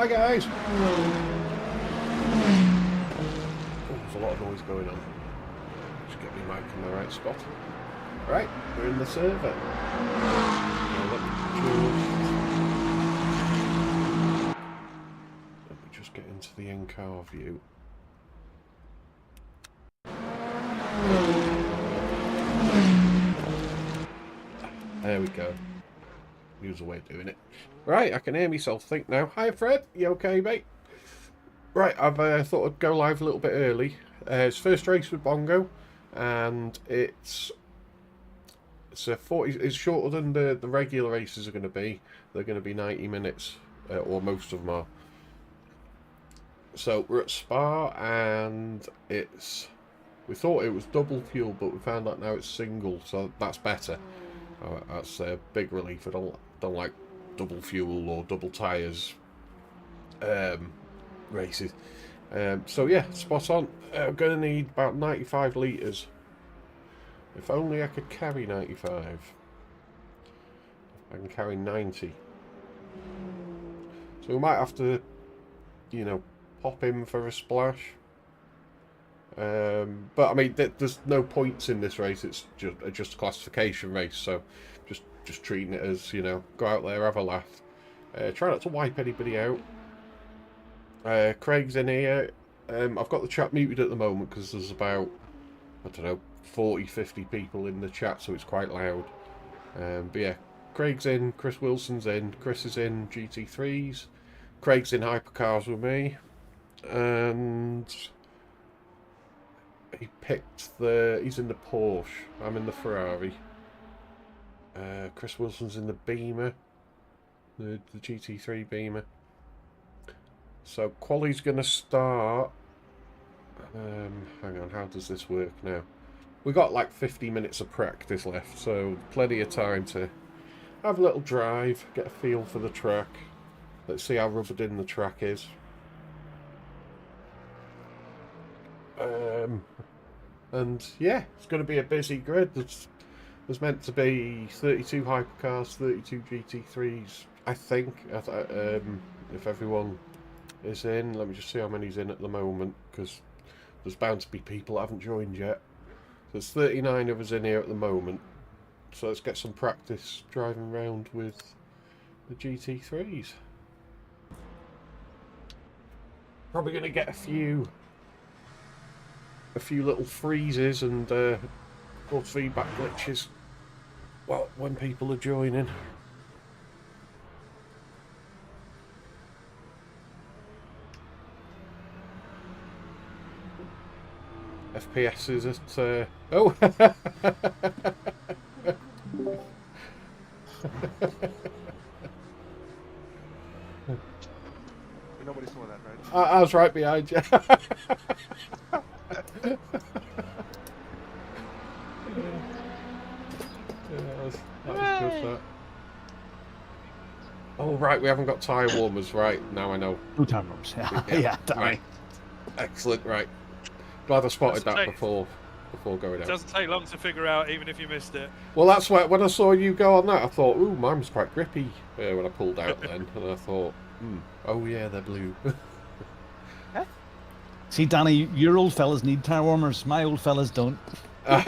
Hi guys! Oh, there's a lot of noise going on. Just get my mic in the right spot. Right, we're in the server. Now let me just get into the in-car view. There we go. Use a way of doing it. Right, I can hear myself think now. Hi Fred, you okay mate? Right, I've thought I'd go live a little bit early. It's first race with Bongo, and it's a 40. It's shorter than the regular races are going to be. They're going to be 90 minutes, or most of them are. So we're at Spa, and it's. We thought it was double fuel, but we found out now it's single, so that's better. That's a big relief. I don't like double fuel or double tyres races. So yeah, spot on. I'm going to need about 95 litres. If only I could carry 95. I can carry 90. So we might have to, you know, pop in for a splash. But I mean, there's no points in this race. It's just a classification race. So just treating it as, you know, go out there, have a laugh. Try not to wipe anybody out. Craig's in here. I've got the chat muted at the moment because there's about, I don't know, 40-50 people in the chat, so it's quite loud. But yeah, Craig's in, Chris Wilson's in, Chris is in GT3s, Craig's in Hypercars with me, and he picked he's in the Porsche, I'm in the Ferrari. Chris Wilson's in the Beamer, the GT3 Beamer. So quali's going to start. Hang on, how does this work now? We got like 50 minutes of practice left, so plenty of time to have a little drive, get a feel for the track. Let's see how rubbered in the track is. And yeah, it's going to be a busy grid. There's meant to be 32 Hypercars, 32 GT3s, I think, if everyone is in. Let me just see how many's in at the moment, because there's bound to be people that haven't joined yet. There's 39 of us in here at the moment, so let's get some practice driving around with the GT3s. Probably going to get a few little freezes and or feedback glitches, well, when people are joining. FPS is at oh. Nobody saw that, right? I was right behind you. That was good, that. Oh right, we haven't got tyre warmers. Right, now I know. No tyre warmers. Yeah, right. Excellent. Right. Glad I spotted that before going out. It doesn't take long to figure out, even if you missed it. Well, that's why when I saw you go on that, I thought, ooh, mine was quite grippy when I pulled out then, and I thought, oh yeah, they're blue. See, Danny, your old fellas need tyre warmers. My old fellas don't. Yeah,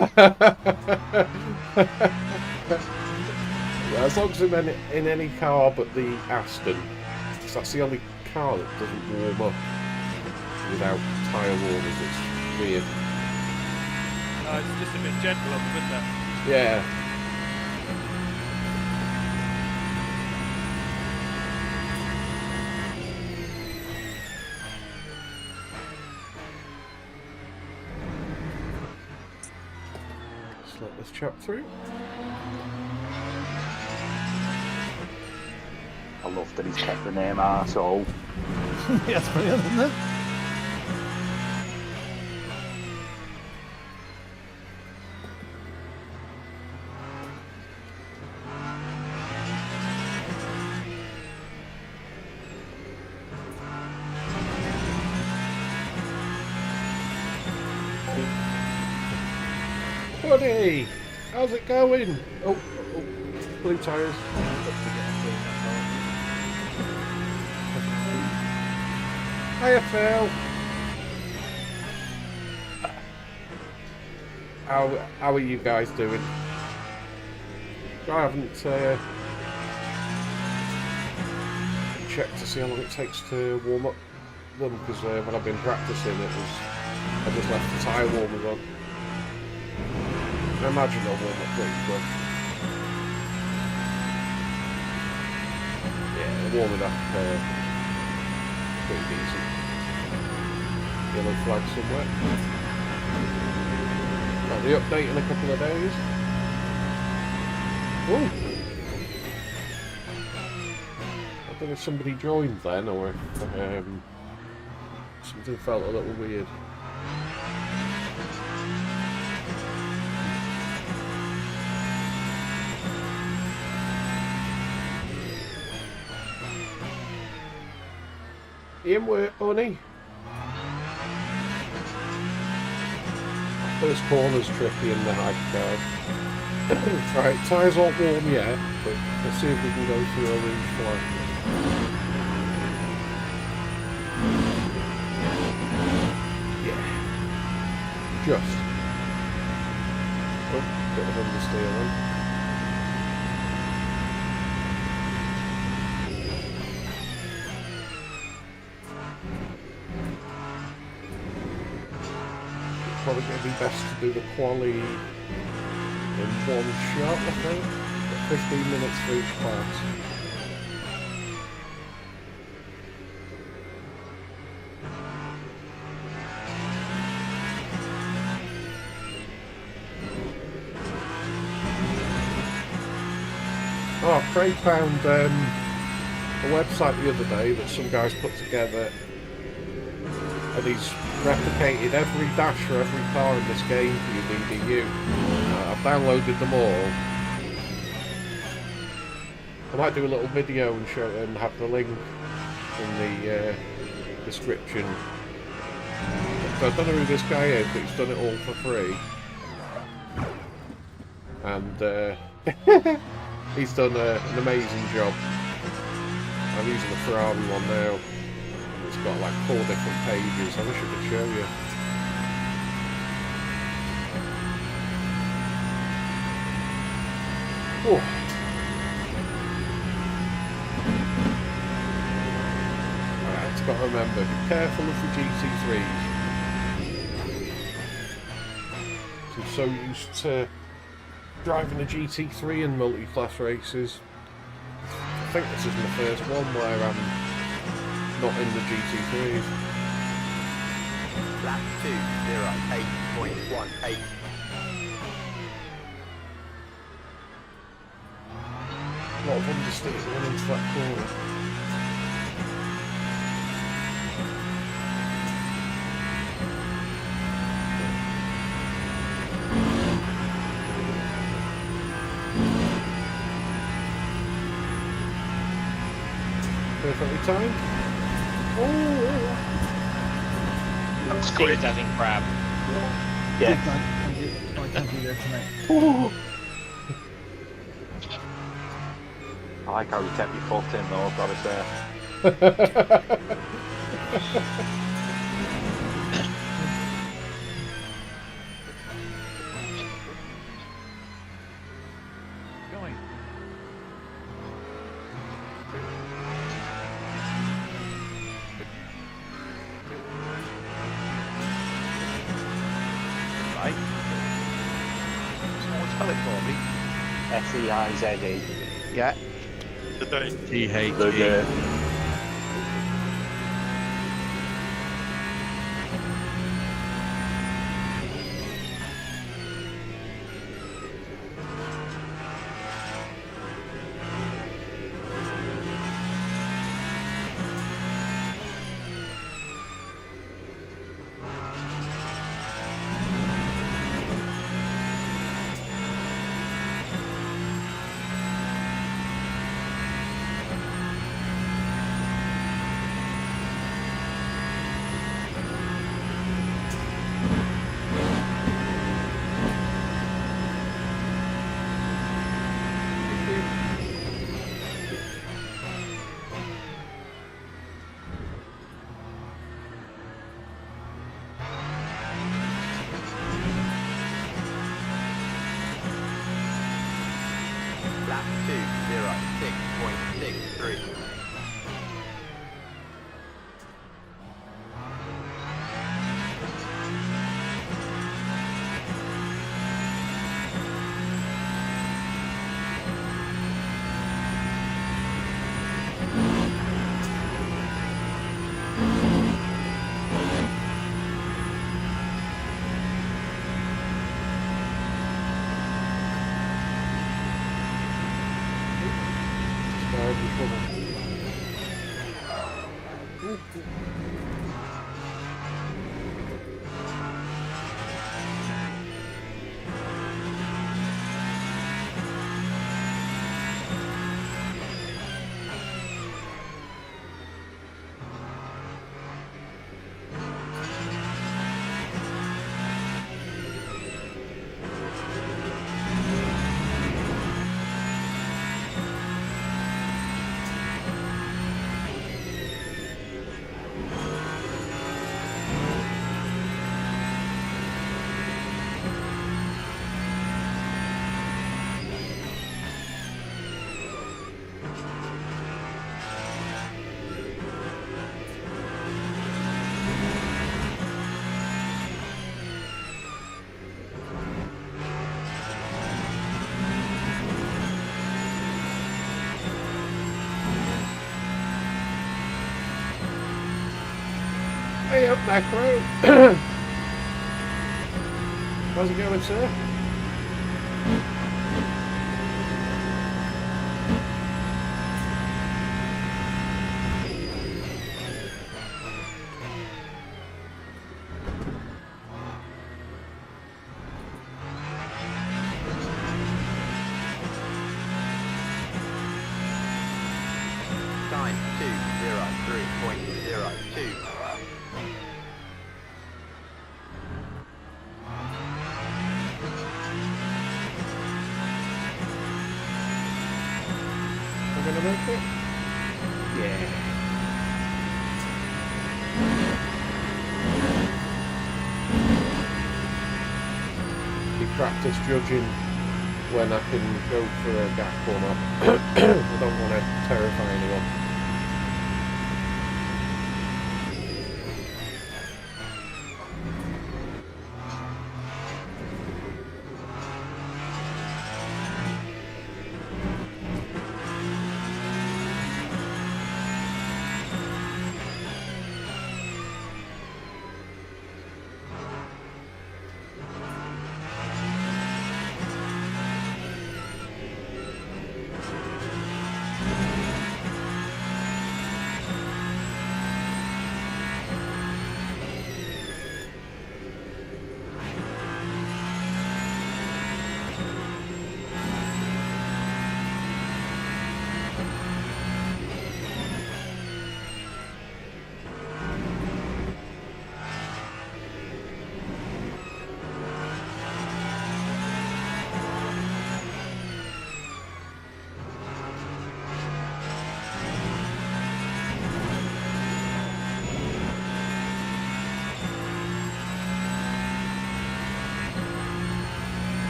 as long as I'm in any car but the Aston, because that's the only car that doesn't warm up without tyre warmers. It's weird. No, it's just a bit gentle on them, isn't it? Yeah. Just let this chap through. I love that he's kept the name arsehole. Yeah, it's brilliant, isn't it? Buddy, how's it going? Oh, blue tyres. Hiya, Phil. How are you guys doing? I haven't checked to see how long it takes to warm up them, because when I've been practicing I just left the tyre warmers on. I imagine they'll warm up pretty quick. Yeah, they're warming up pretty decent. Yellow flag somewhere. Got the update in a couple of days. Ooh. I don't know if somebody joined then, or if something felt a little weird. In work, bunny. First corner's tricky in the Hypercar. Right, tyres aren't warm yet, but let's see if we can go through a rouge flag. Yeah. Just. Oh, bit of understeer then. Probably going to be best to do the quali in one shot, I think. Got 15 minutes for each class. Oh, Craig found a website the other day that some guys put together, and he's replicated every dash for every car in this game for your DDU. I've downloaded them all. I might do a little video and show and have the link in the description. So I don't know who this guy is, but he's done it all for free. And he's done an amazing job. I'm using the Ferrari one now. It's got like 4 different pages. I wish I could show you. Oh. Alright, it's got to remember, be careful of the GT3s. I'm so used to driving a GT3 in multi-class races. I think this is my first one where I'm not in the GT3s. Lap 2:08.18. A lot of understeer going into that corner. Perfectly timed. Oh! Squid having crab. Yeah. Thank you there tonight. Oh! I like how you kept your foot in though, I've got to say. Going. Right. Someone spell it for me. SEIZE. Yeah. The 3. Hey up, Macro. How's it going, sir? Time 2:03.02. I'm gonna make it. Yeah. Be practice judging when I can go for a gap or not. I don't want to terrify anyone.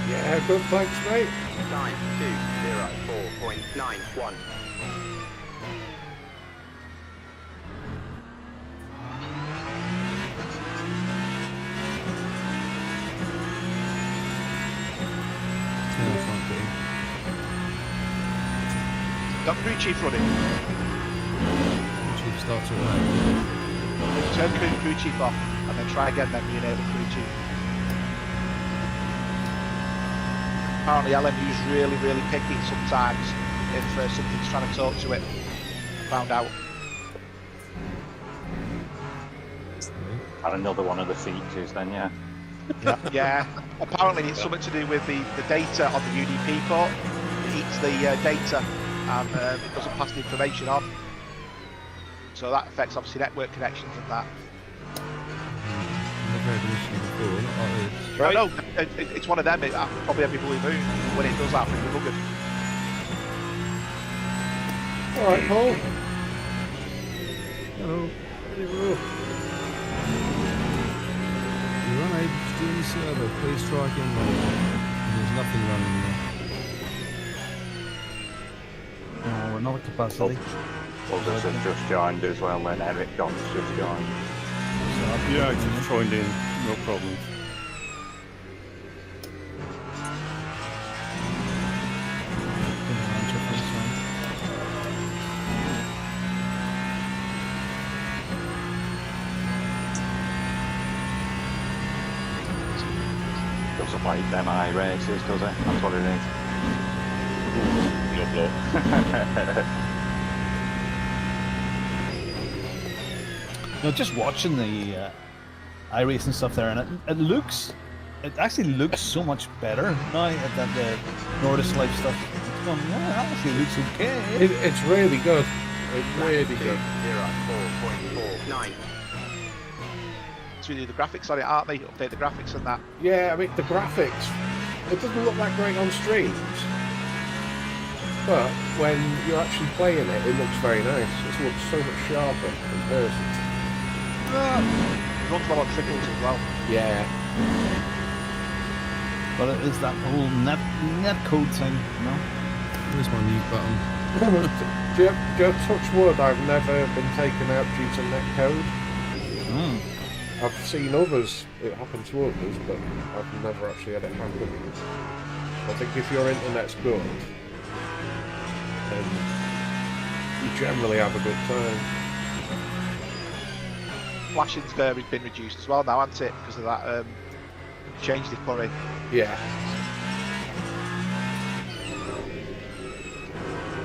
Yeah, good, thanks, mate. Time 2:04.91. Got crew chief running. Chief starts away. Turn crew chief off and then try again, then re-enable crew chief. Apparently LMU's really, really picky sometimes if something's trying to talk to it. Found out. And another one of the features then, yeah. Yeah. Apparently it's something to do with the data on the UDP port. It eats the data and it doesn't pass the information on. So that affects obviously network connections and that. Red Mission before, not like this. I know, it's one of them, probably every blue moon, when it does happen, you're buggered. Alright, Paul. Hello. Hello. You're unable to join the server. Please try again later. There's nothing running there. No, we're not at capacity. Others have just joined as well, and Eric John's just joined. Yeah, I just joined in, no problem. Doesn't like them high races, does it? That's what it is. No blow. No, just watching the iRacing stuff there, and it actually looks so much better now at that Nordis Life stuff. It's going, yeah, it actually looks okay. It's really good. It's really good. 0.49. It's really the graphics on it, aren't they? Update the graphics and that. Yeah, I mean, the graphics, it doesn't look that great on streams. But when you're actually playing it, it looks very nice. It looks so much sharper in person. Runs well on triples as well. Yeah. But it is that whole net code thing, you know? Where's my mute button? Just touch wood, I've never been taken out due to netcode. Mm. I've seen others, it happened to others, but I've never actually had it happen. I think if your internet's good, then you generally have a good time. Flashing's been reduced as well now, hasn't it? Because of that change they've put in. Yeah.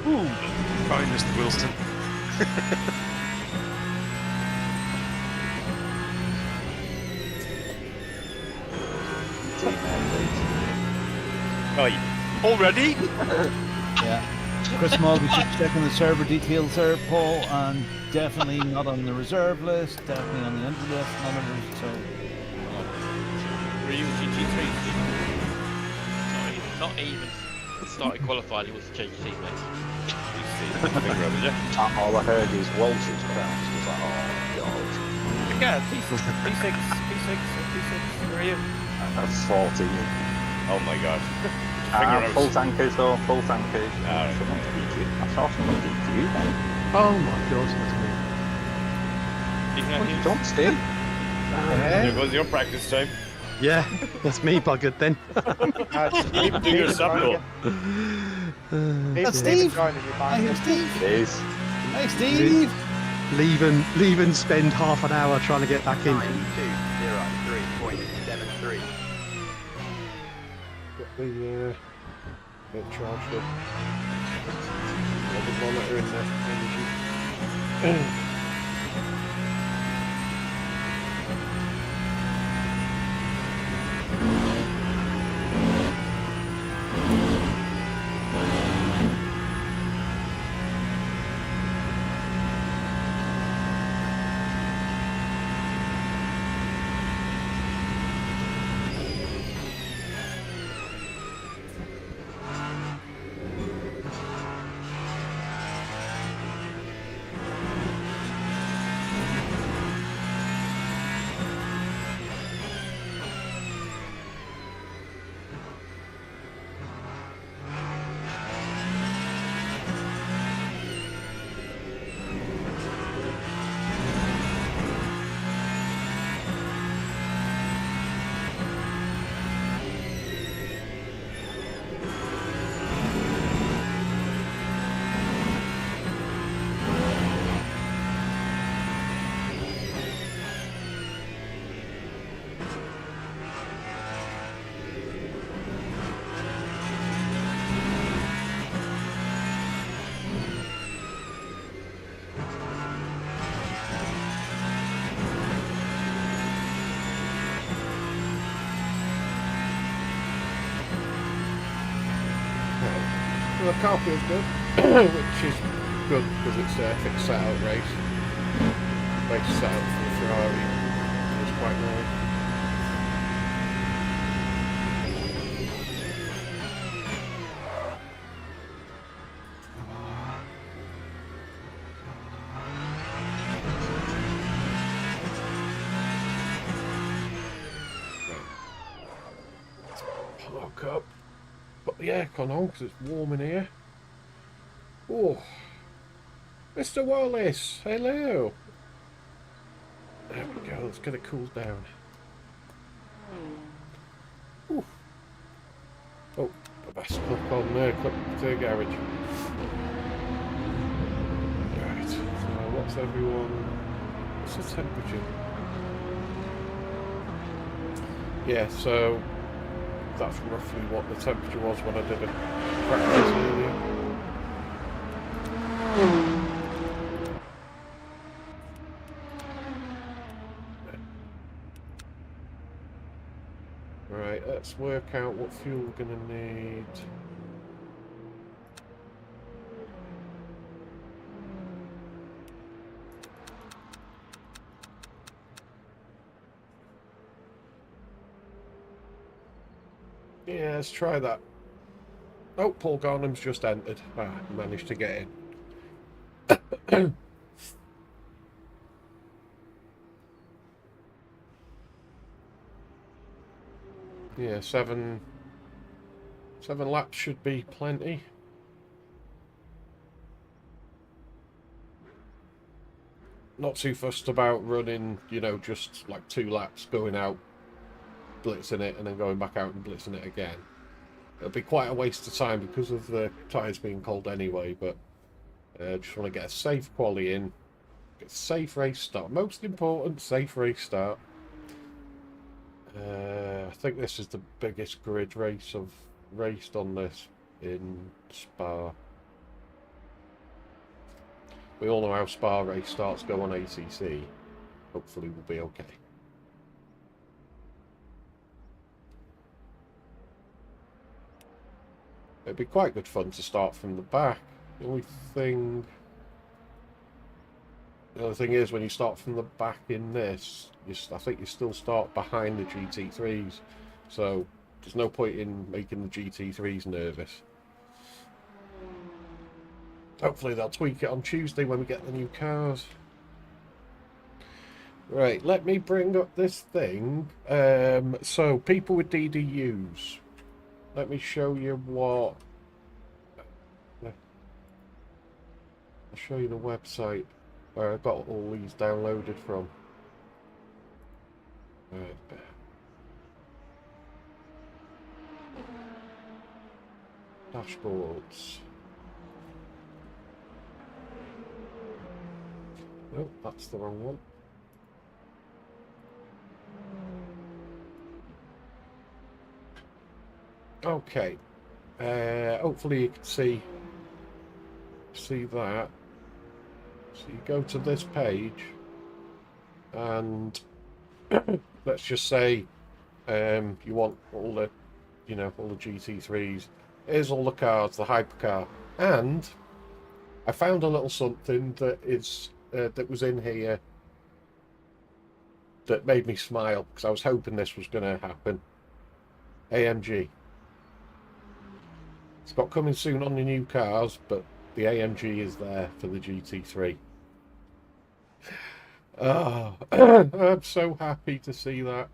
Ooh, sorry, Mr. Wilson. Right, already? Yeah. Chris Mulvey just checking the server details there, Paul, and definitely not on the reserve list, definitely on the entry list, none of them, so... Were you GT3? Not even started qualifying, he was to change teammates. All I heard is Walsh's crowns. I was like, oh god. Yeah, P6, where are you? That's 14. Oh my god. Full tankers though, full tankers. Alright. Someone DQ. I saw someone DQ then. Oh my god, that's me. What you done, Steve? There goes your practice time. Yeah, that's me buggered then. Keep doing your sub goal. That's Steve! I hear Steve! It is. Hey Steve! Leave and spend half an hour trying to get back in. 920.73. Get the charged up. Got the monitor in there. Energy. Well, the car feels good, which is good because it's a fixed setup race. Race setup for the Ferrari is quite nice. park up. Put the aircon on because it's warm in here. Oh, Mr. Wallace, hello. There we go, let's get it cooled down. Ooh. Oh, I best click on there, click to the garage. Right, so what's what's the temperature? Yeah, so that's roughly what the temperature was when I did it practice earlier. Right, let's work out what fuel we're going to need. Yeah, let's try that. Oh, Paul Garnham's just entered. Ah, managed to get in. Yeah, seven laps should be plenty. Not too fussed about running, you know, just like 2 laps, going out, blitzing it, and then going back out and blitzing it again. It'll be quite a waste of time because of the tyres being cold anyway, but just want to get a safe quali in, get a safe race start. Most important, safe race start. I think this is the biggest grid race I've raced on this in Spa. We all know how Spa race starts go on ACC. Hopefully we'll be okay. It'd be quite good fun to start from the back. The other thing is, when you start from the back in this, I think you still start behind the GT3s. So there's no point in making the GT3s nervous. Hopefully they'll tweak it on Tuesday when we get the new cars. Right, let me bring up this thing. So people with DDUs. Let me show you what... I'll show you the website where I got all these downloaded from. Right. Dashboards. No, that's the wrong one. Okay. Hopefully you can see that. So you go to this page, and let's just say you want all the, all the GT3s. Here's all the cars, the hypercar, and I found a little something that is that was in here that made me smile because I was hoping this was going to happen. AMG. It's got coming soon on the new cars, but the AMG is there for the GT3. Oh, I'm so happy to see that.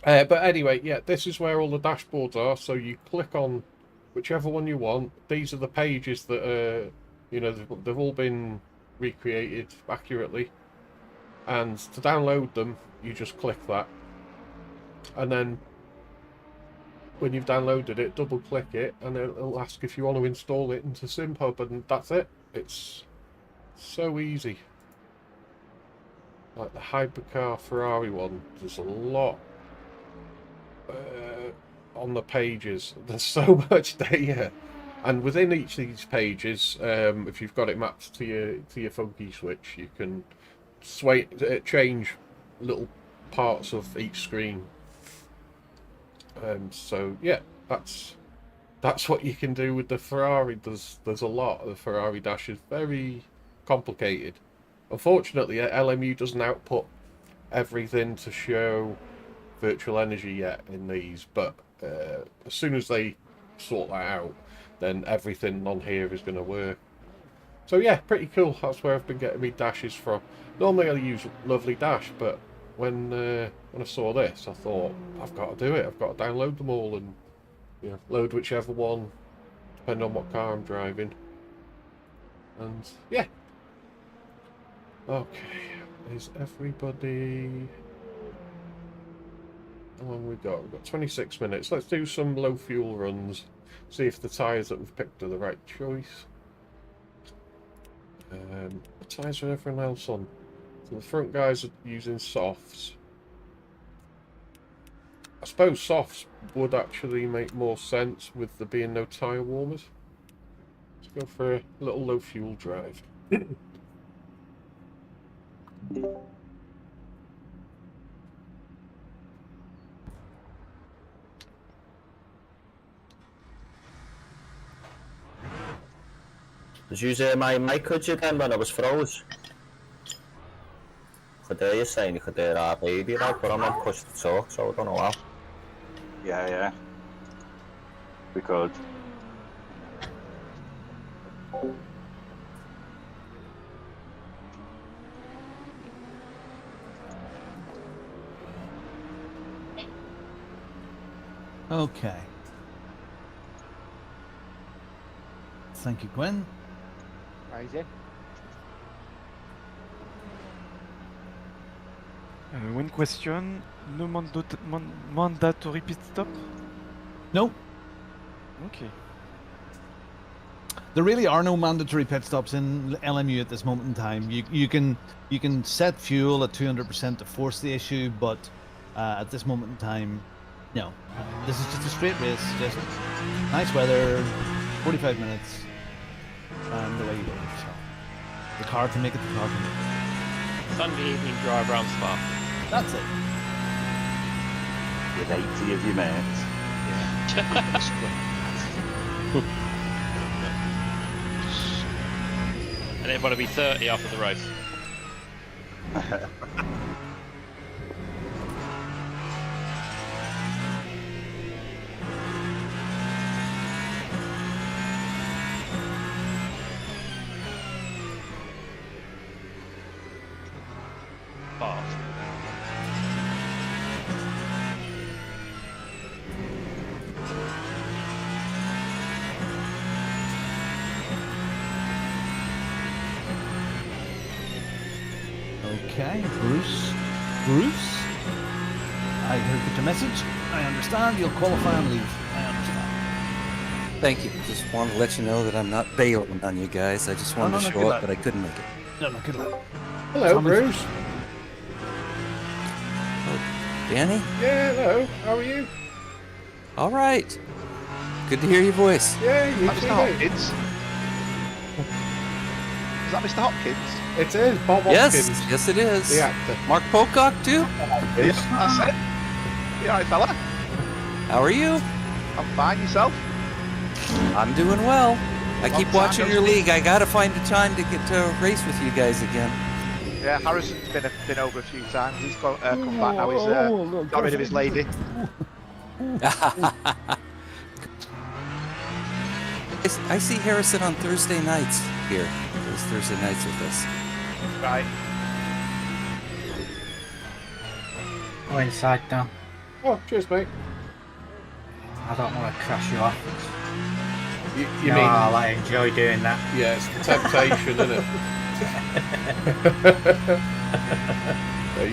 But anyway, yeah, this is where all the dashboards are. So you click on whichever one you want. These are the pages that they've all been recreated accurately. And to download them, you just click that. And then when you've downloaded it, double click it, and it'll ask if you want to install it into SimHub, and that's it. It's so easy. Like the Hypercar Ferrari one, there's a lot on the pages. There's so much data, and within each of these pages, if you've got it mapped to your funky switch, you can change little parts of each screen. So yeah, that's what you can do with the Ferrari. There's a lot. The Ferrari dash is very complicated. Unfortunately, LMU doesn't output everything to show virtual energy yet in these, but as soon as they sort that out, then everything on here is going to work. So yeah, pretty cool. That's where I've been getting me dashes from. Normally I use Lovely Dash, but when I saw this, I thought, I've got to do it. I've got to download them all and load whichever one, depending on what car I'm driving. And yeah. Okay, is everybody... How long have we got? We've got 26 minutes. Let's do some low fuel runs. See if the tyres that we've picked are the right choice. What tyres are everyone else on? So the front guys are using softs. I suppose softs would actually make more sense with there being no tyre warmers. Let's go for a little low fuel drive. Did you say my mic cut you then when I was froze? Could you saying you could do that baby like, but I'm not pushed to talk, so I don't know how. Yeah. We could. Okay. Thank you, Gwen. Crazy. One question, no mandatory pit stop? No, Okay. there really are no mandatory pit stops in LMU at this moment in time. You can set fuel at 200% to force the issue, but at this moment in time, no. This is just a straight race, just nice weather, 45 minutes, and away you go. So the car can make it, the car can make it. Sunday evening drive around Spa. That's it. With 80 of your mates. And everyone will be 30 after the race. Fast. Okay, Bruce. I heard your message. I understand. You'll qualify and leave. I understand. Thank you. Just wanted to let you know that I'm not bailing on you guys. I just wanted to show up, but I couldn't make it. No, good luck. Hello, Bruce. Danny? Yeah, hello. How are you? All right. Good to hear your voice. Yeah, you Mr. too. Hopkins? Is that Mr. Hopkins? It is Bob Yes, Hopkins. yes it is. The actor. Mark Pocock too? Yeah, that's it. You alright, fella? How are you? I'm fine, yourself? I'm doing well. I keep Long time watching no your see. league. I gotta find the time to get to race with you guys again. Yeah, Harrison's been over a few times. He's come back now. He's got rid of his lady. I see Harrison on Thursday nights here. Those Thursday nights with us. Right. Go inside now. Oh, cheers, mate. I don't want to crash you off. You No, mean? I enjoy doing that. Yeah, it's the temptation, isn't it?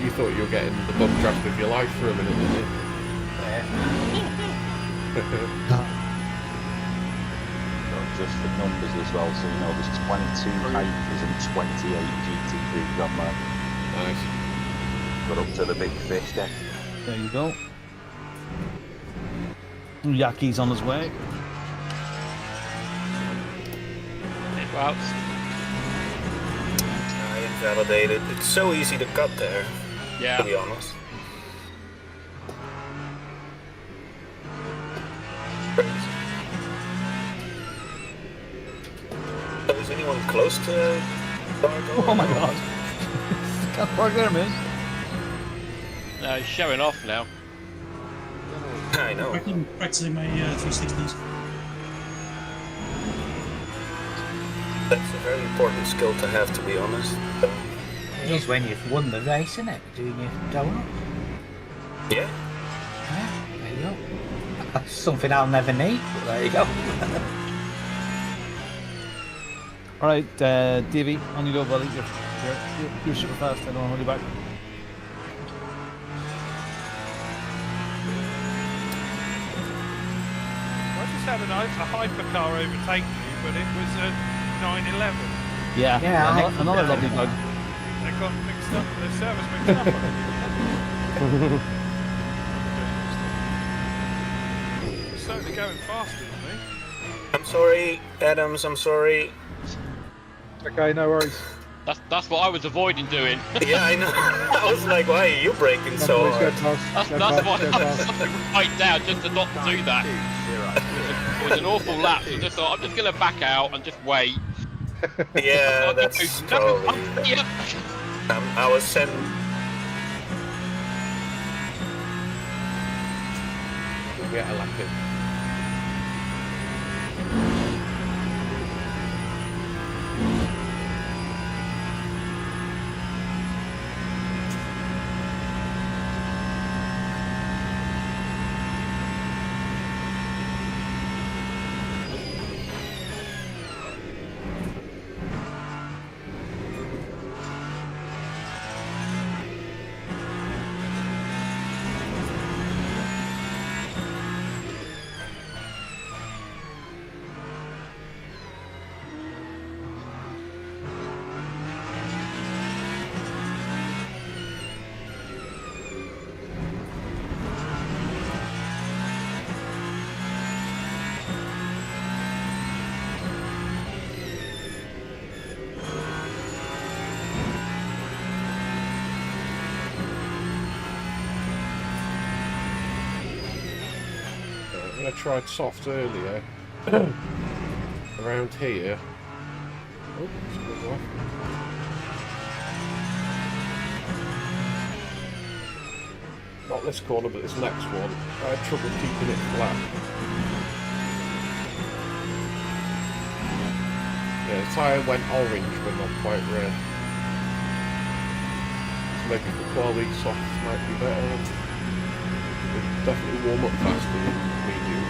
You thought you were getting the bum draft of your life for a minute, didn't you? Just the numbers as well, so you know there's 22 Hypers and 28 GT3s on there. Nice. Got up to the big fish deck. There you go. Yaki's on his way. Well, I invalidated. It's so easy to cut there, yeah. to be honest. Is anyone close to Bargo? Oh my god. Can't park there, man. No, he's showing off now. I know. Practicing my 360s. That's a very important skill to have, to be honest. It is when you've won the race, isn't it? Doing your donut. Yeah. Yeah, there you go. That's something I'll never need, but there you go. All right, Davey, on you go, buddy. You're super fast. I don't want to hold you back. I just had a hypercar overtake me, but it was a 911. Yeah, another lovely bug. They got mixed up. The service mixed up. It's certainly going faster than me. I'm sorry, Adams, I'm sorry. Okay, no worries. That's what I was avoiding doing. Yeah, I know. I was like, why are you braking so hard? That's why I decided to write down just to not do that. It was an awful lap, so I just thought I'm just going to back out and just wait. Yeah, that's probably... I was sent... We'll get a lap in. I tried soft earlier around here. Oh, it's gone off. Not this corner, but this next one. I had trouble keeping it flat. Yeah, the tyre went orange but not quite red. So maybe the quality soft might be better. It'll definitely warm up faster than medium.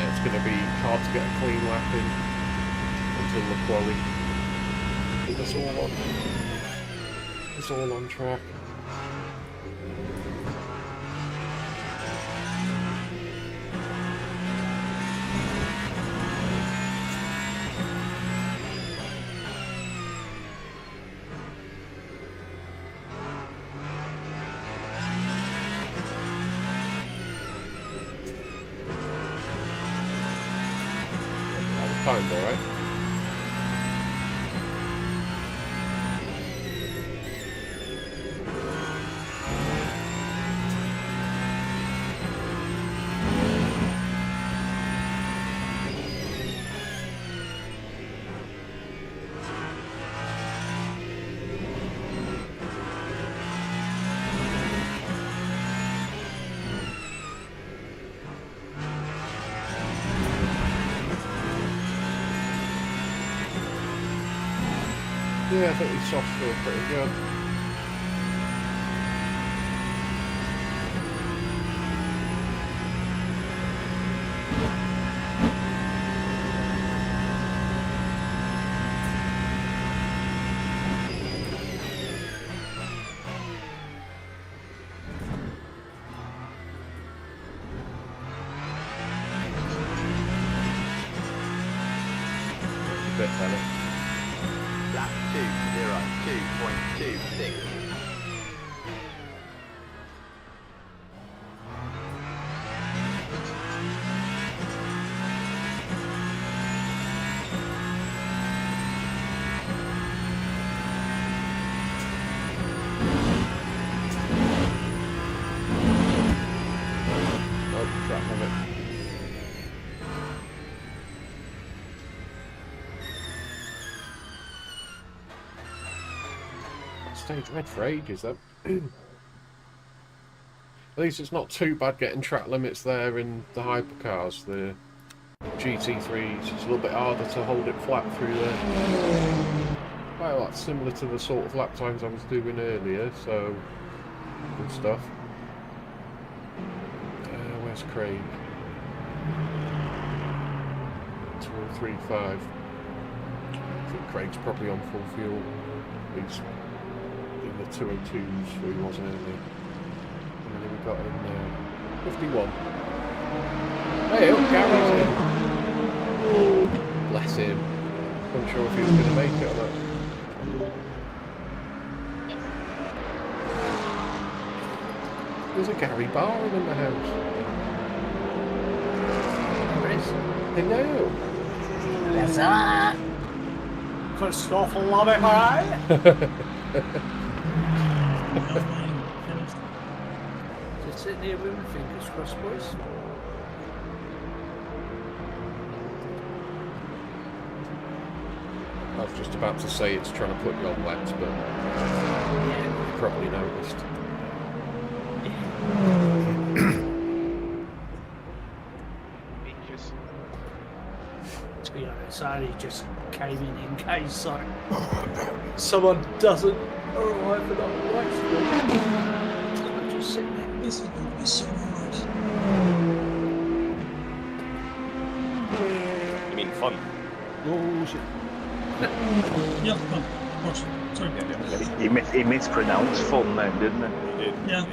It's going to be hard to get a clean lap in until the quali. It's all on track. Timed, all right. Yeah, I think these softs feel pretty good. It's a bit better. Lap 2:02.2. Stage red for ages though. At least it's not too bad getting track limits there in the hypercars. The GT3s, it's a little bit harder to hold it flat through there. Well, that's similar to the sort of lap times I was doing earlier, so good stuff. Where's Craig? 2035. I think Craig's probably on full fuel. He's in the 202s where he was earlier. And then we got in 51. Hey, oh, Gary's in. Bless him. Wasn't sure if he was going to make it or not. There's a Gary Barham in the house. There is. Hello. Yes, sir. Christopher Lobby, alright? Just sitting here with my fingers crossed, boys. I was just about to say it's trying to put you on wet, but you probably noticed. To be honest, I only just came in case someone doesn't arrive and I'm right. I'm just sitting there. This is going to be so hard. You mean fun? Oh shit. Yeah, of course. Sorry. He mispronounced fun then, didn't he? He did. Yeah.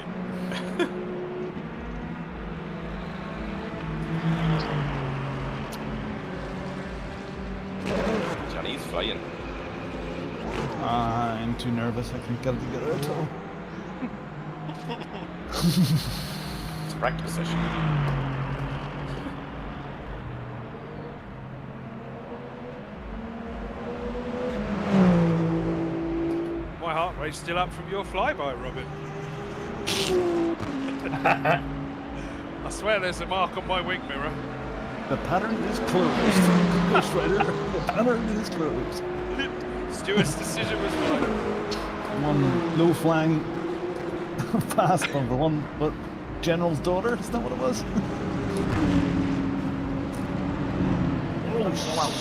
Johnny's flying. I'm too nervous. I can't get it together at all. It's a practice session. My heart rate's still up from your flyby, Robin. I swear there's a mark on my wing mirror. The pattern is closed. Ghost Rider, the pattern is closed. Stewart's decision was final. One low flying pass over one, but General's daughter, is that what it was?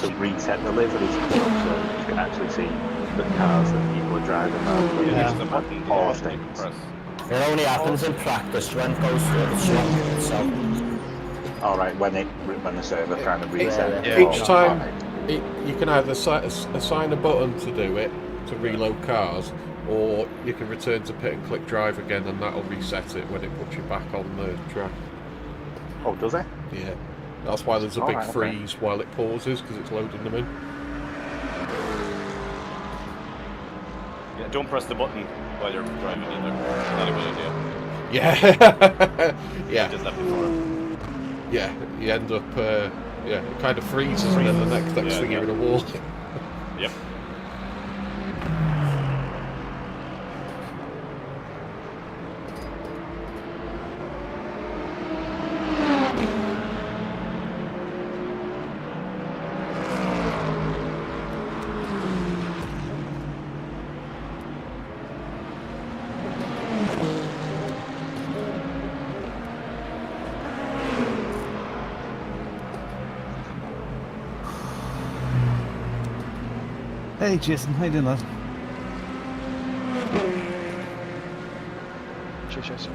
To reset the liveries, so you can actually see the cars that people are driving around. Yeah. The button All things. It only happens in practice when it goes through the slot itself. Alright, when the server kind of reset it. Each time you can either assign a button to do it, to reload cars, or you can return to pit and click drive again, and that'll reset it when it puts you back on the track. Oh, does it? Yeah. That's why there's a big Alright, okay. freeze while it pauses, because it's loading them in. Yeah, don't press the button while you're driving either. Not a good idea. Yeah. Yeah. I did that before. Yeah, you end up, yeah, it kind of freezes, and then the next thing you're in a wall. Yep. Hey Jason, how you doing, lad? Cheers, Jason.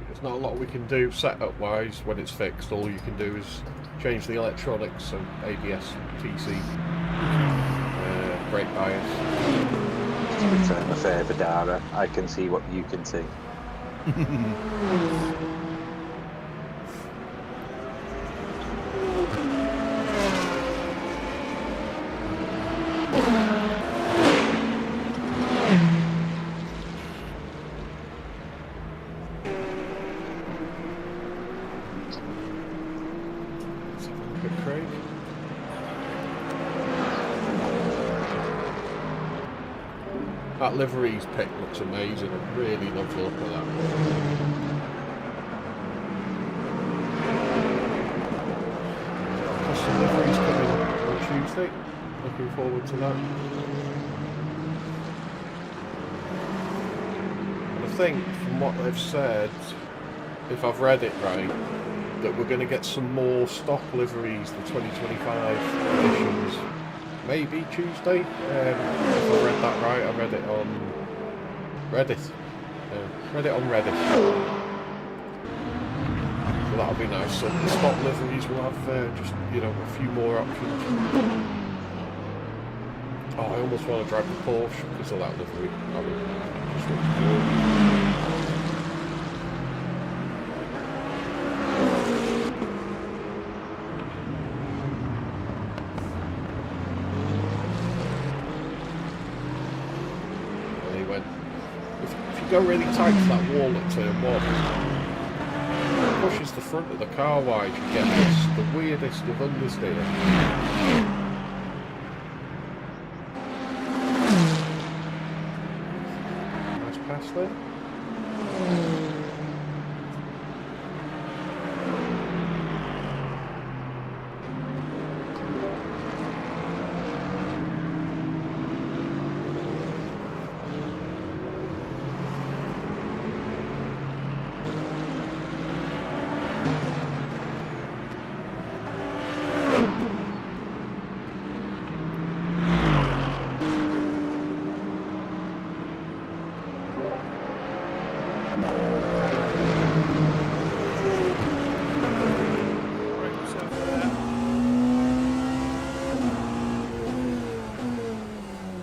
There's not a lot we can do setup wise when it's fixed. All you can do is change the electronics, so ABS, TC, brake bias. To return the favour, Dara, I can see what you can see. That livery's pick looks amazing. I really love the look of that. Custom livery's coming on Tuesday. Looking forward to that. And I think from what they've said, if I've read it right, that we're going to get some more stock liveries, the 2025 editions. Maybe Tuesday, if I read that right. I read it on Reddit. So that'll be nice. So the stock liveries will have just, you know, a few more options. Oh, I almost want to drive the Porsche because of that livery. That would just look good. Go really tight to that wall at turn 1. It pushes the front of the car wide. You get this, the weirdest of understeer. Nice pass there.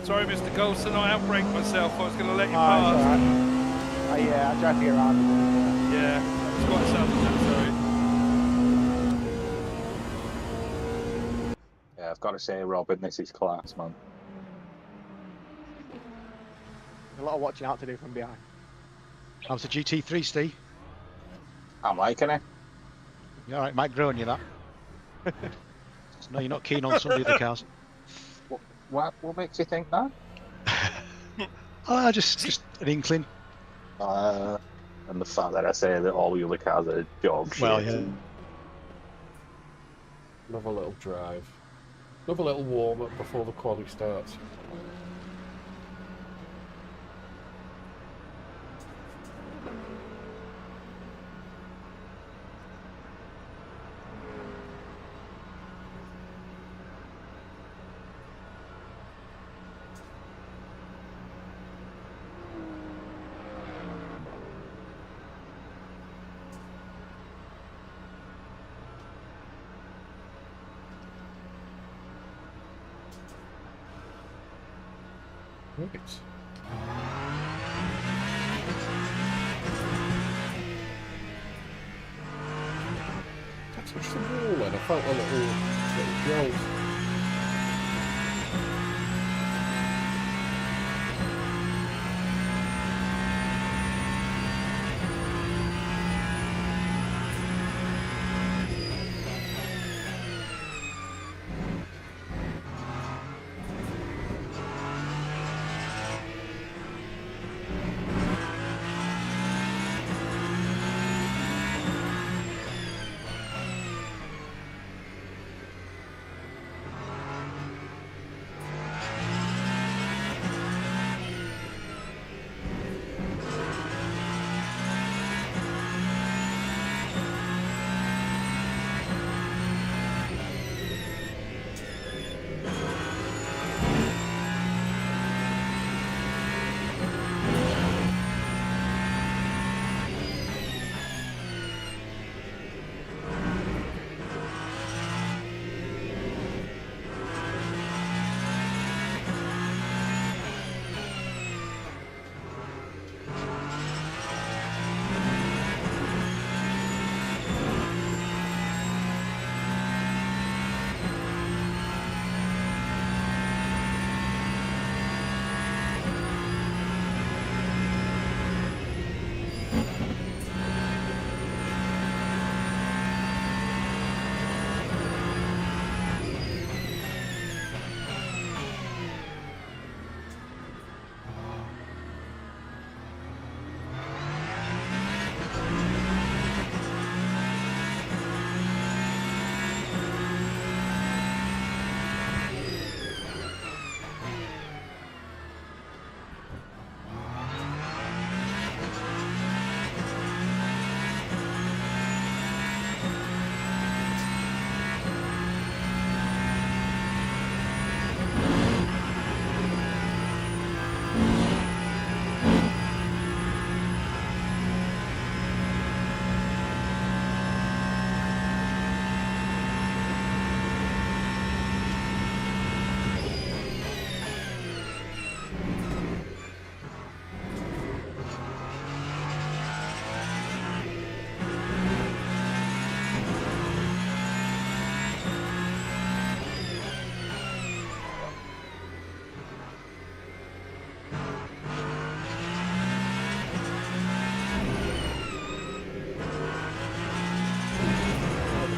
Sorry, Mr. Golson, I outbraked myself. I was going to let you pass. I tried to get around. Yeah, it's quite sudden, sorry. Yeah, I've got to say, Robin, this is class, man. A lot of watching out to do from behind. How's the GT3, Steve? I'm liking it. You alright, Mike, growing you that? No, you're not keen on some of the other cars. What makes you think that? Just an inkling. And the fact that I say that all the other cars are dog shit. Well, yeah. Another little drive. Another little warm-up before the quali starts. Right. I touched the wall and I felt a little jolt.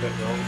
bit wrong.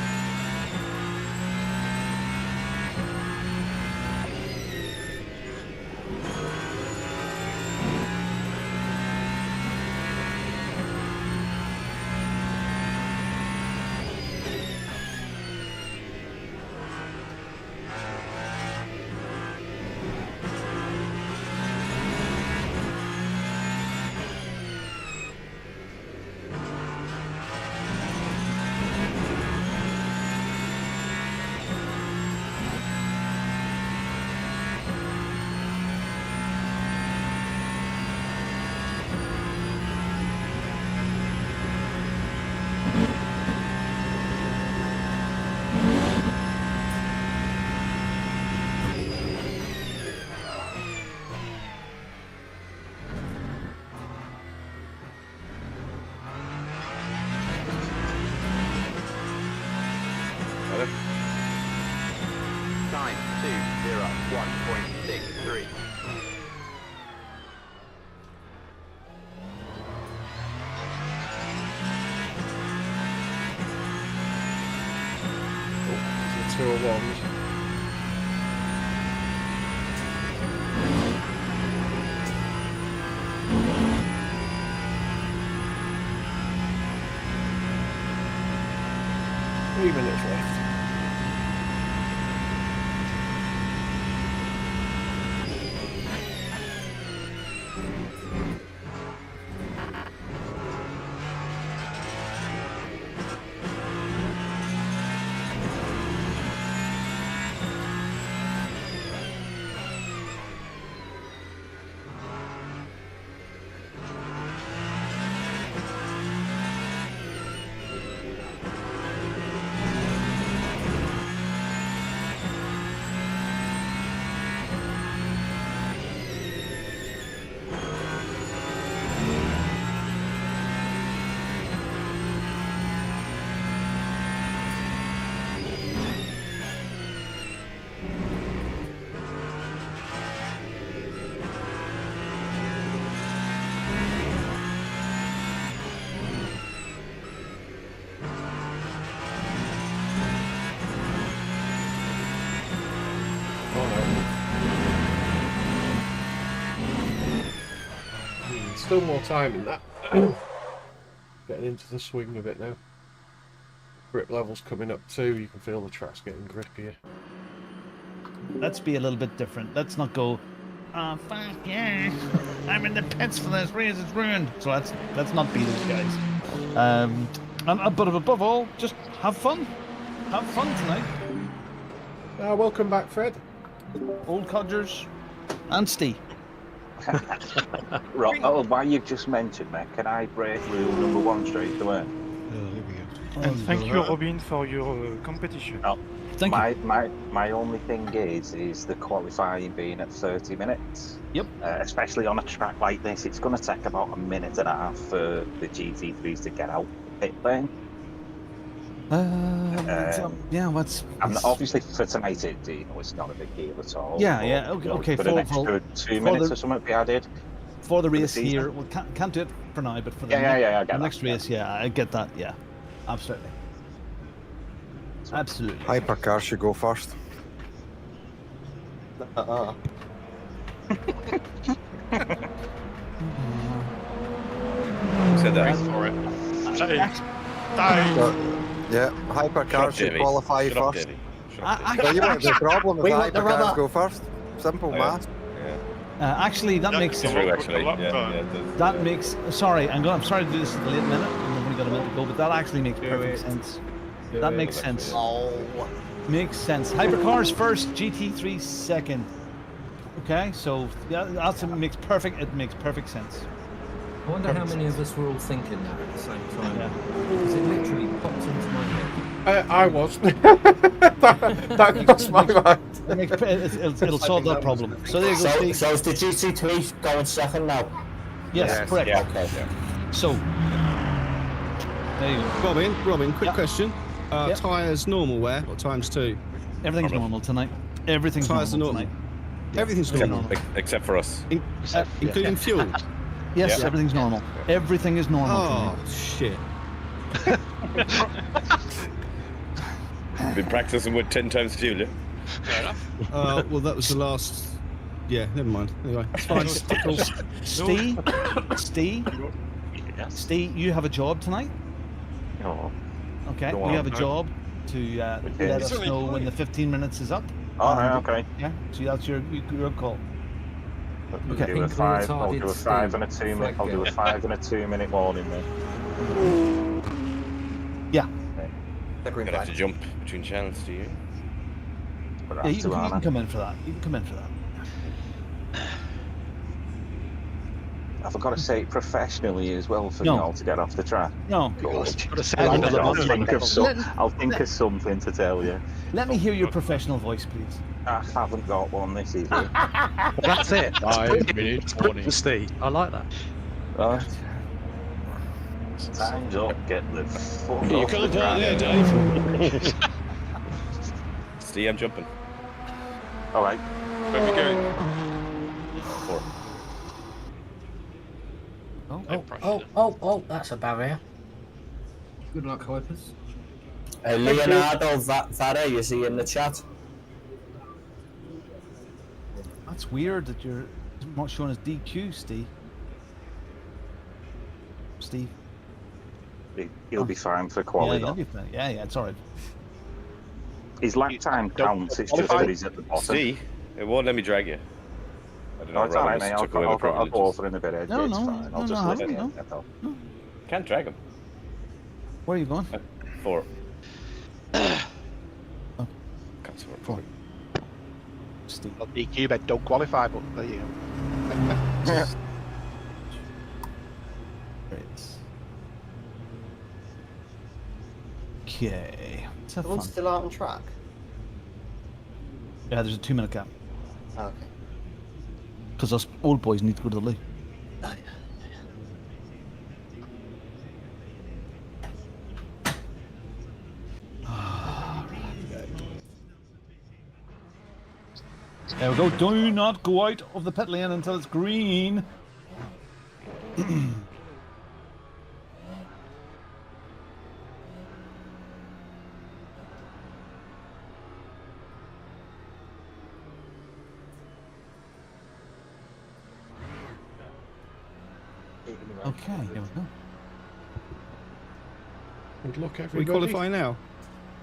Time 201.63. It's a 201. Three minutes left. Still more time in that. Getting into the swing of it now. Grip level's coming up too. You can feel the track's getting grippier. Let's be a little bit different. Let's not go, oh, fuck yeah, I'm in the pits for this race, it's ruined. So let's not be those guys. But above all, just have fun. Have fun tonight. Welcome back, Fred. Old Codgers and Steve. Right, while you've just mentioned that, can I break rule number 1 straight away? And thank you, Robin, for your competition. Thank you. My only thing is the qualifying being at 30 minutes. Yep. Especially on a track like this, it's going to take about a minute and a half for the GT3s to get out the pit lane. Yeah, what's obviously for tonight, it's not a big deal at all. Yeah, okay. But an extra 2 minutes or something be added for the race here. We can't do it for now, but for the next race, I get that. Yeah, absolutely. Hypercar should go first. Said that. For it. Yeah, Hypercar should qualify first. The problem is the Hypercars go first. Simple math. Actually, that makes sense. That makes. Sorry, I'm sorry to do this at the late minute. I've only got a minute to go, but that actually makes perfect sense. That makes sense. Makes sense. Hypercars first, GT3 second. Okay, so that makes perfect. It makes perfect sense. I wonder how many of us were all thinking that at the same time. Yeah. Because it literally popped into my head. I was. that crossed my mind. It'll solve that problem. So there you go. So is the GT3 going second now? Yes, correct. Yeah. Okay. So there you go. Robin, quick question. Tyres normal wear or ×2? Everything's normal tonight. Everything's tyres normal are normal. Tonight. Everything's normal. Except for us. Including fuel. Yes, everything's normal. Everything is normal. Oh, shit. Been practicing with 10 times fuel, yeah? Fair enough. Well, that was the last. Yeah, never mind. Anyway, it's fine. Cool. Steve, Steve, you have a job tonight. Oh. Okay, Go you on. have a job to let us know when the 15 minutes is up. Alright, okay. Yeah, so that's your call. Okay. I'll do a 5 and a 2 minute. I'll do a 5 and a 2 minute warning then. Yeah. You're gonna have to jump between channels, do you? Yeah, you can come in for that. You can come in for that. I've got to say it professionally as well for you all to get off the track. No. I'll think of something to tell you. Let me hear your professional voice, please. I haven't got one this evening. That's it. 5 minutes warning. Steve. I like that. Right. Time's up. Get the fuck You off could the have done track. there, Dave. Steve, I'm jumping. Alright. Where are we going? 4. Oh, that's a barrier. Good luck, Hypers. Leonardo Vara, is he in the chat? That's weird that you're not showing as DQ, Steve. Steve. He'll be fine for quality. Yeah, he'll be fine. Yeah, it's alright. His lap time counts, it's just that he's at the bottom. See, it won't let me drag you. I don't know, No, it's alright, Robin mate. took away the I'll go privileges. over in a bit. It's fine. I'll just leave it. Can't drag him. Where are you going? 4. Oh. Can't see where I'm 4. going. Steve. Well, DQ bed don't qualify, but there you go. Okay. Let's have Everyone's fun. still out on track. Yeah, there's a 2-minute gap. Okay. Because us old boys need to go to the loo. Oh, There we go. Do not go out of the pit lane until it's green. Okay, here we go. Good luck, We everybody. qualify now.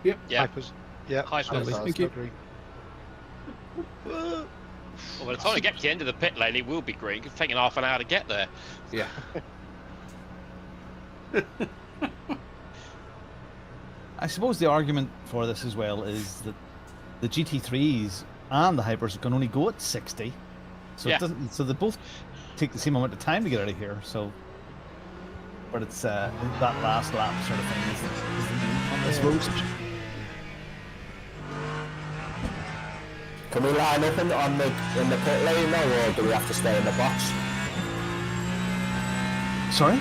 Yep. Yeah. Hypers. Yeah. Hypers. Thank you. Well, by the time I get to the end of the pit lane, it will be green. It's taking half an hour to get there. Yeah. I suppose the argument for this as well is that the GT3s and the Hypers can only go at 60, so Yeah. it doesn't. So they both take the same amount of time to get out of here. So, but it's that last lap sort of thing is the I suppose. Can we line up in the pit lane now, or do we have to stay in the box? Sorry?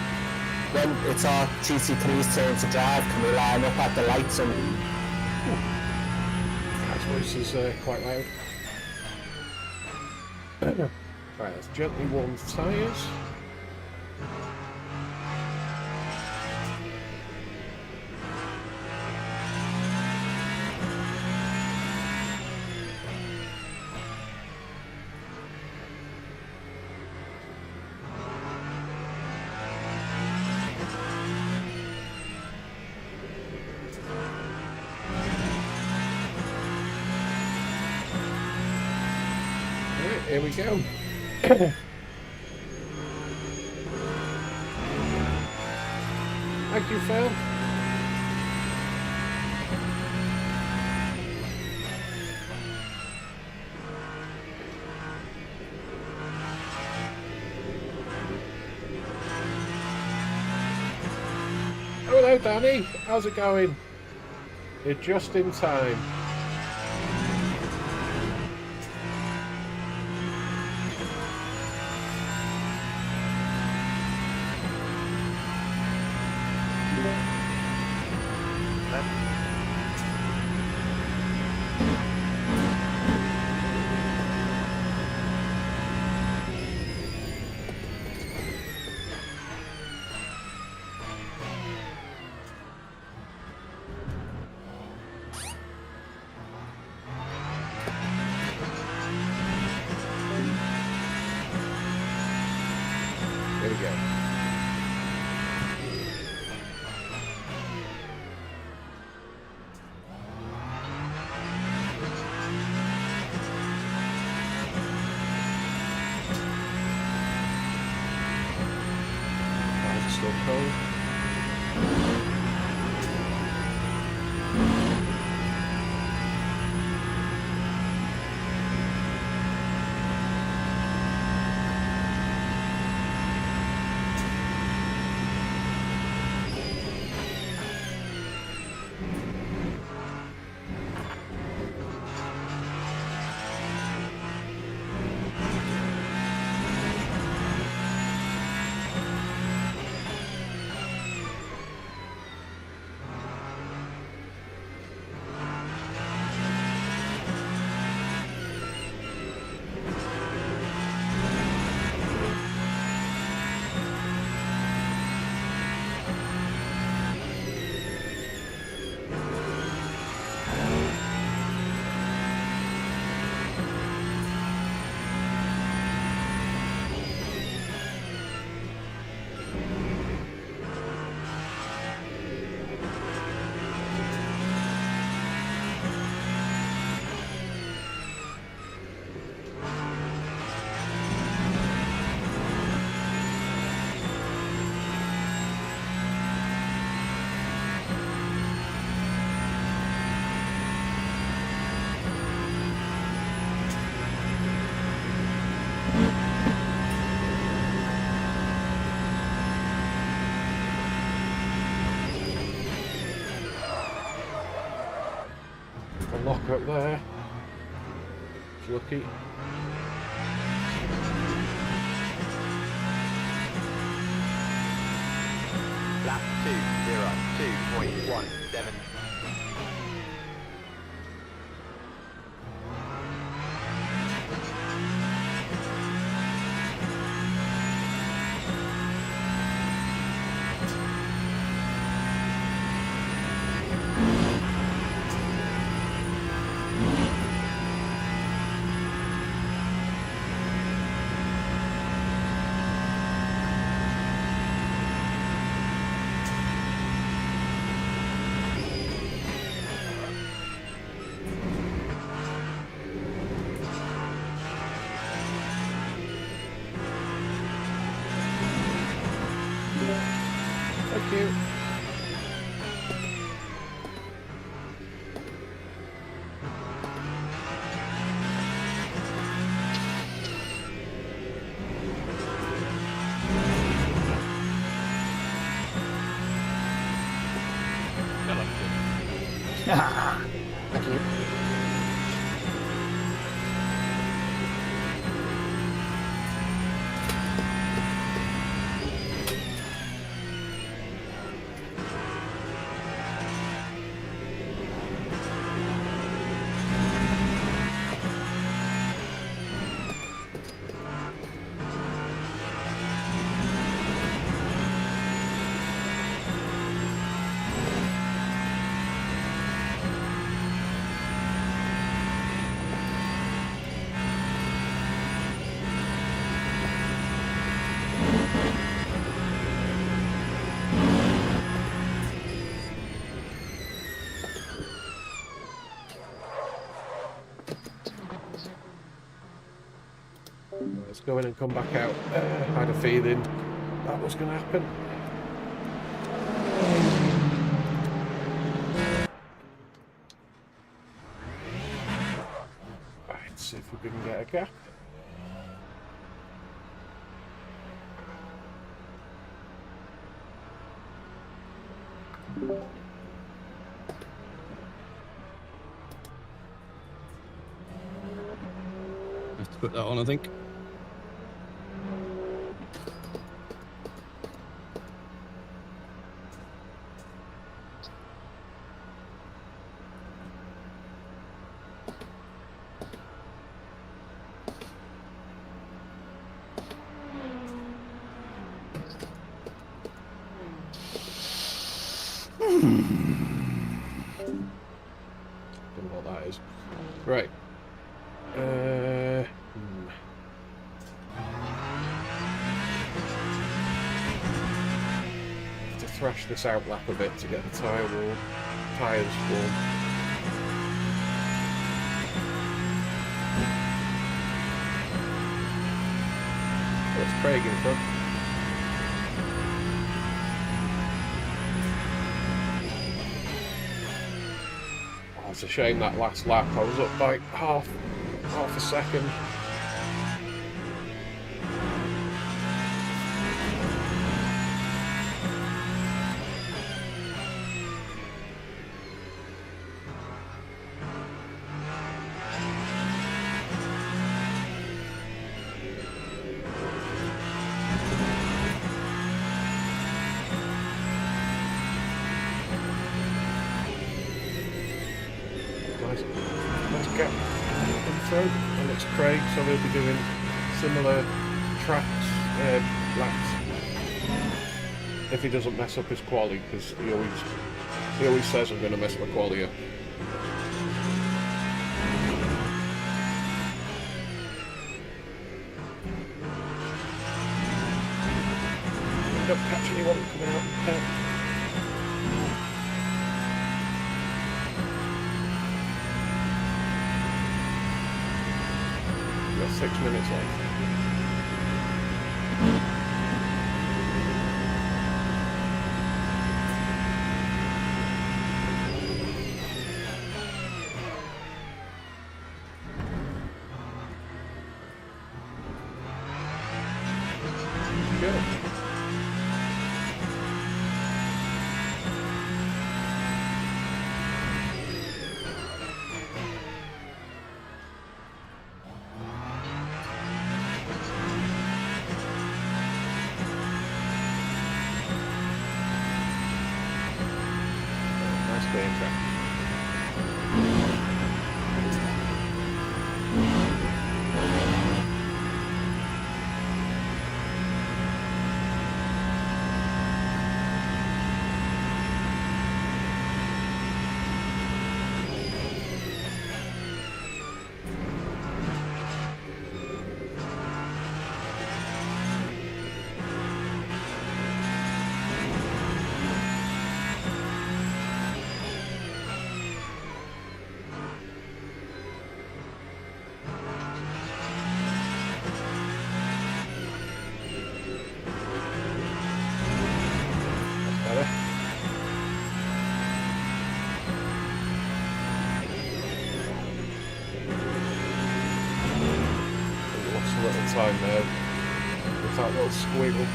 When it's our GT3's turn to drive, can we line up at the lights and... That voice is quite loud. Right, let's gently warm the tyres. Right, here we go. Thank you, Phil. Hello, Danny. How's it going? You're just in time. still cold. Lock up there. It's lucky. Lap 2:02.17. Thank you. Thank you. Let's go in and come back out. I had a feeling that was going to happen. Right, see if we can get a gap. Have to put that on, I think. Don't know what that is. Right. Have to thrash this out lap a bit to get the tyres warm. That's Craig in front. It's a shame that last lap I was up by half a second. Nice gap in front, and it's Craig, so we'll be doing similar tracks, laps. If he doesn't mess up his quali, because he always says I'm going to mess my quali up. End up catching anyone coming out. Got 6 minutes left. Good. Nice clean track. Better. Lost a little time there with that little squiggle.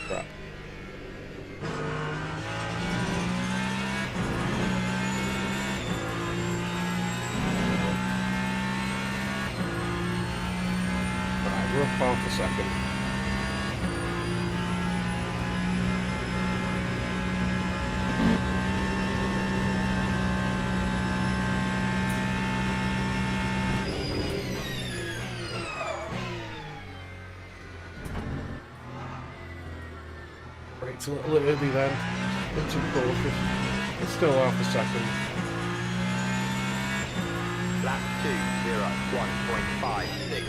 Right. Right, we're up half a second. It's a little early then, bit too cautious. It's still half a second. Lap 2:01.56.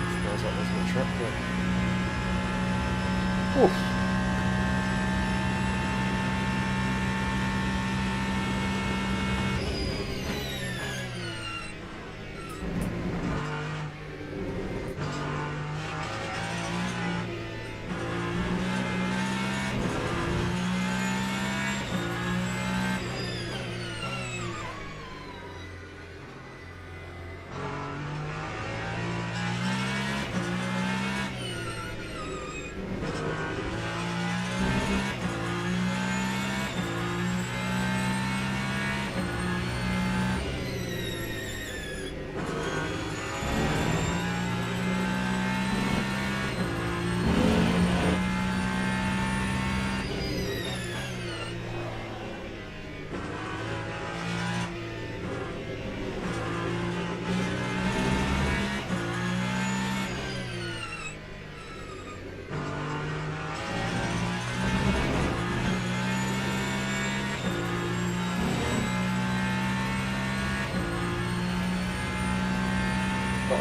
Smells like there's no truck there. Oof.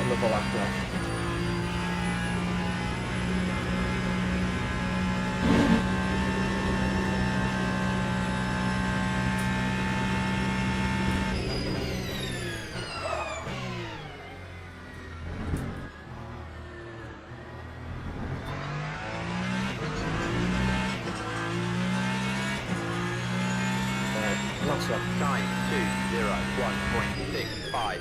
another lap left. Last lap. Time 2:01.65.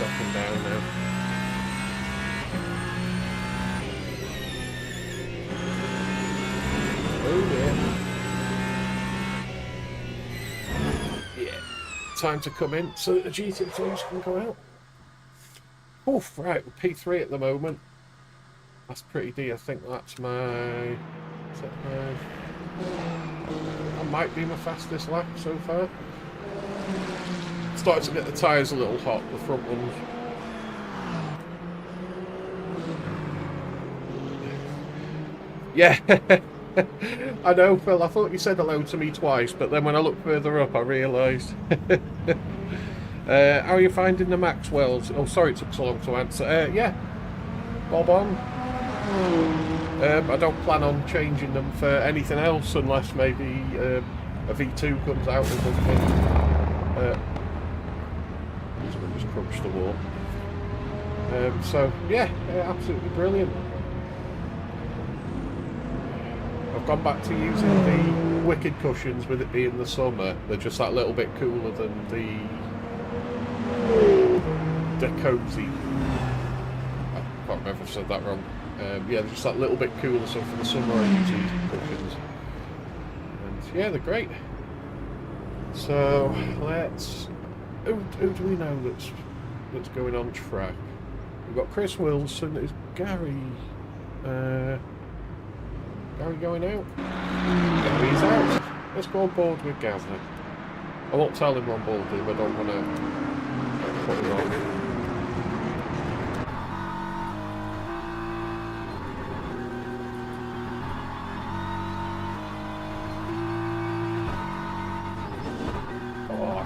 Up and down now. Oh yeah. Time to come in so that the GT3s can go out. Oof, right, we're P3 at the moment. That's pretty dear. I think that's my... that might be my fastest lap so far. Starting to get the tyres a little hot, the front ones. Yeah, I know, Phil, I thought you said hello to me twice, but then when I looked further up I realised. How are you finding the Maxwells? Oh, sorry it took so long to answer. Yeah, bob on. I don't plan on changing them for anything else unless maybe a V2 comes out or something. Just crunch the wall. So yeah, absolutely brilliant. I've gone back to using the Wicked cushions with it being the summer. They're just that little bit cooler than the Cozy. I can't remember if I said that wrong. Yeah, they're just that little bit cooler, so for the summer I use these cushions. And yeah, they're great. So let's... Who do we know that's going on track? We've got Chris Wilson. Is Gary going out? Gary's out. Let's go on board with Gavin. I won't tell him on board with him. I don't want to put him on.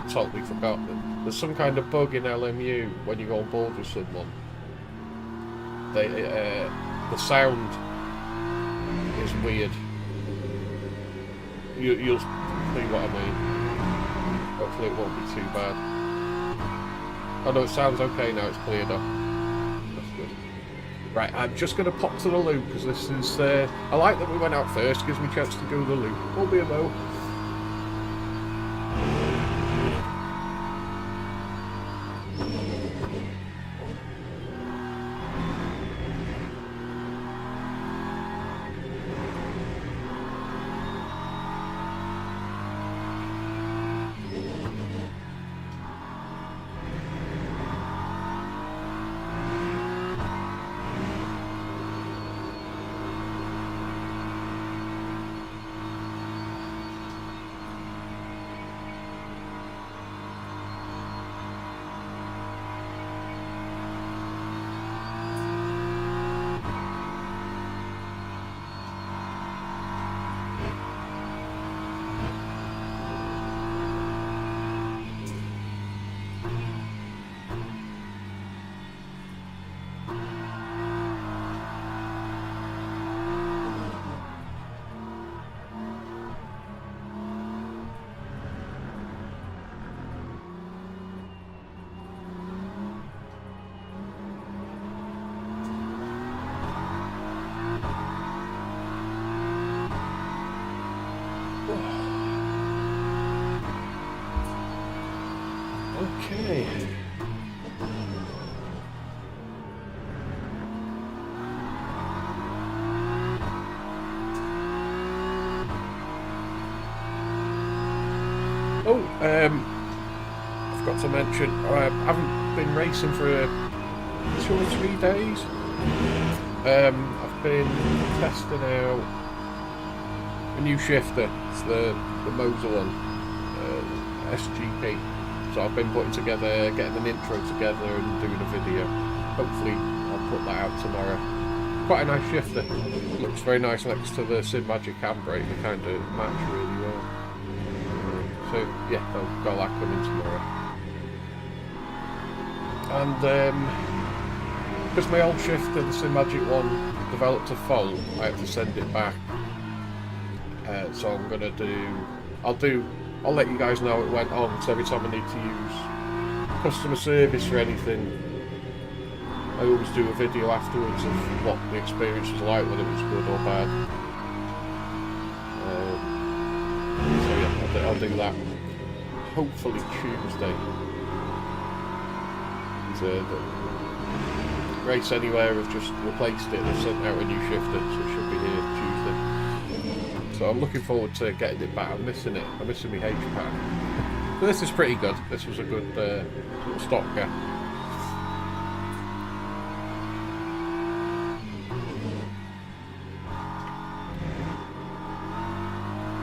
Totally forgot that there's some kind of bug in LMU when you go on board with someone. The sound is weird. You'll see what I mean. Hopefully it won't be too bad. Oh no, it sounds okay now. It's cleared up. That's good. Right, I'm just going to pop to the loop because this is. I like that we went out first. Gives me a chance to go the loop. Won't be a mo. Okay. Oh, I forgot to mention, I haven't been racing for 2 or 3 days. I've been testing out a new shifter. It's the Moser one, SGP. So I've been putting together, getting an intro together and doing a video. Hopefully I'll put that out tomorrow. Quite a nice shifter. Looks very nice next to the SimMagic handbrake. They kind of match really well. So yeah, I've got that coming tomorrow. And because my old shifter, the SimMagic one, developed a fault, I have to send it back. So I'm gonna I'll let you guys know it went on. So every time I need to use customer service for anything, I always do a video afterwards of what the experience was like, whether it was good or bad. So yeah, I'll do that. Hopefully Tuesday. The Race Anywhere have just replaced it. They've sent out a new shifter, so it should be here Tuesday. So I'm looking forward to getting it back. I'm missing it. I'm missing my H-pack. But this is pretty good. This was a good little stopgap.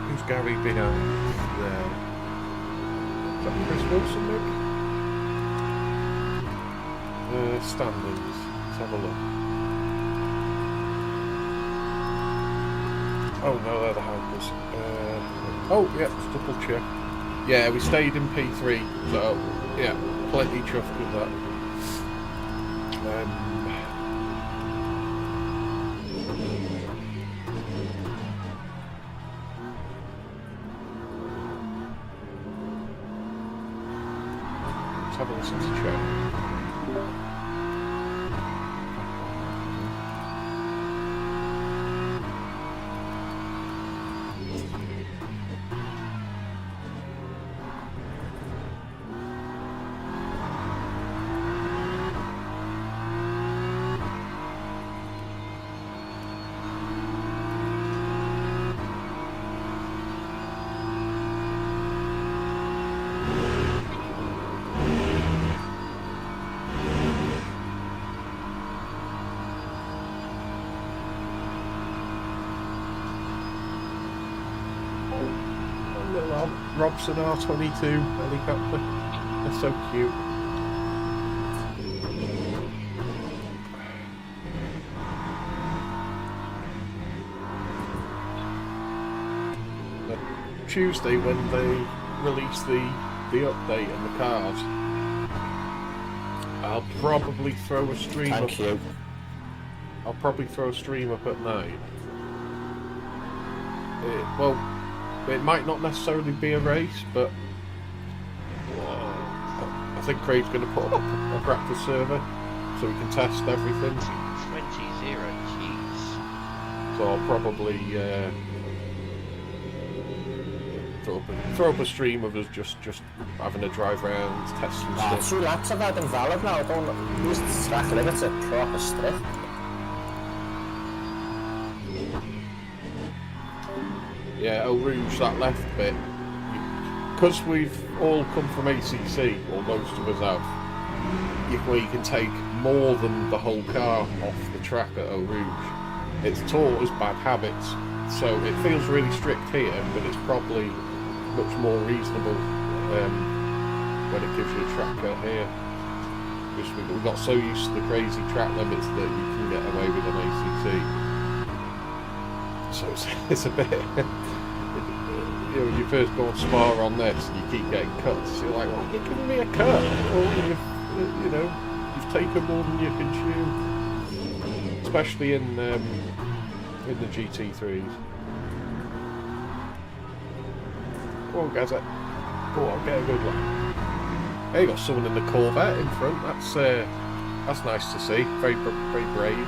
Who's Gary behind there? Is that Chris Wilson, maybe? Standings. Let's have a look. Oh no, they're the Hypers. Oh yeah, let's double check. Yeah, we stayed in P3, so yeah, plenty chuffed with that. Let's have a listen to chat. Robson R22 helicopter. They're so cute. Tuesday, when they release the update and the cars, I'll probably throw a stream up. I'll probably throw a stream up at night. Well, it might not necessarily be a race, but I think Craig's going to put up a practice server so we can test everything. 20-0, jeez. So I'll probably throw up a stream of us just having a drive around, testing stuff. 2 laps of that invalid now. Don't use the track limits at proper strict. Yeah, Eau Rouge, that left bit, because we've all come from ACC, or most of us have, where you can take more than the whole car off the track at Eau Rouge. It's taught us bad habits, so it feels really strict here, but it's probably much more reasonable when it gives you a track out here. Just we got so used to the crazy track limits that you can get away with an ACC. So it's a bit, when you first go on Spa on this and you keep getting cuts, you're like, well, you're giving me a cut, or you've taken more than you can chew, especially in the GT3s. Come on, Gazette, go on, get a good one. Hey, you got someone in the Corvette in front. That's nice to see. Very brave.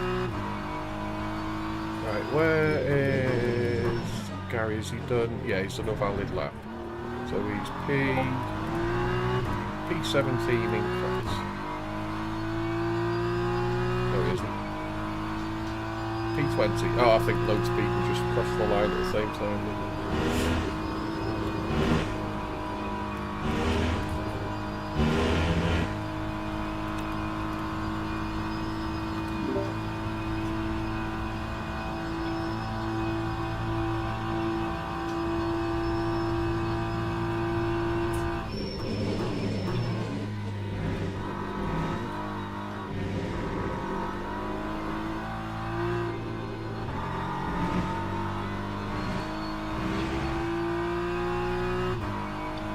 Right, where is Gary? Is he done? Yeah, he's done a valid lap. So he's P3. P17 increase. No, he isn't. P20. Oh, I think loads of people just crossed the line at the same time.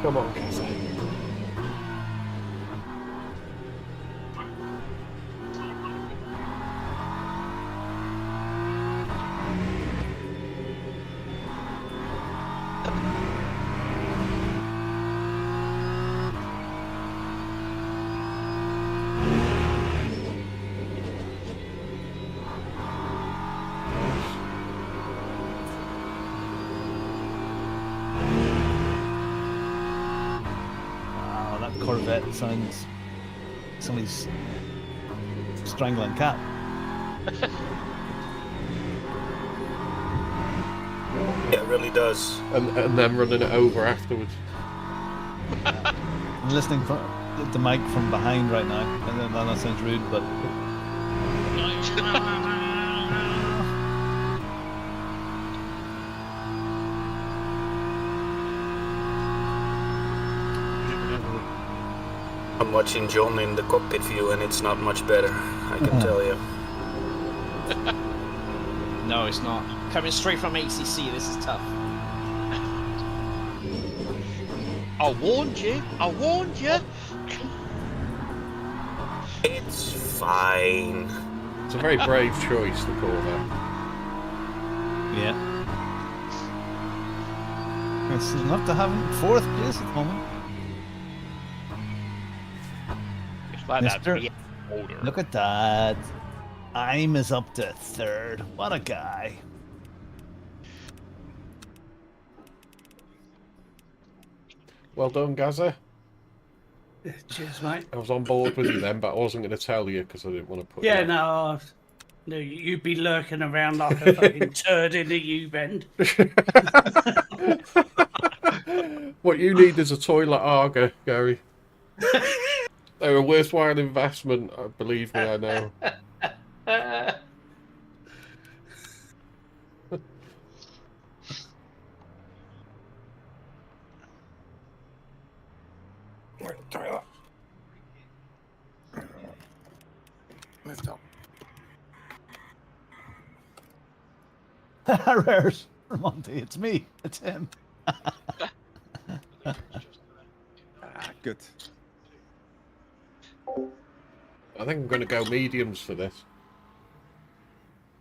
Come on, guys. Corvette sounds somebody's strangling cat. Yeah, it really does. And then running it over afterwards. I'm listening to Mike from behind right now, and then that sounds rude, but. I'm watching John in the cockpit view and it's not much better, I can tell you. No, it's not. Coming straight from ACC, this is tough. I warned you. I warned you. It's fine. It's a very brave choice to call that. Yeah. It's enough to have him in 4th place at the moment. Like Mister, that older. Look at that. I'm is up to 3rd. What a guy. Well done, Gaza. Cheers, mate. I was on board with you then, but I wasn't going to tell you because I didn't want to put Yeah, you no, no, you'd be lurking around like a fucking turd in the U-bend. What you need is a toilet Arga, Gary. They're a worthwhile investment, believe me, I know. Toilet. Lift up. Rares, Monty, it's me. It's him. Good. I think I'm going to go mediums for this.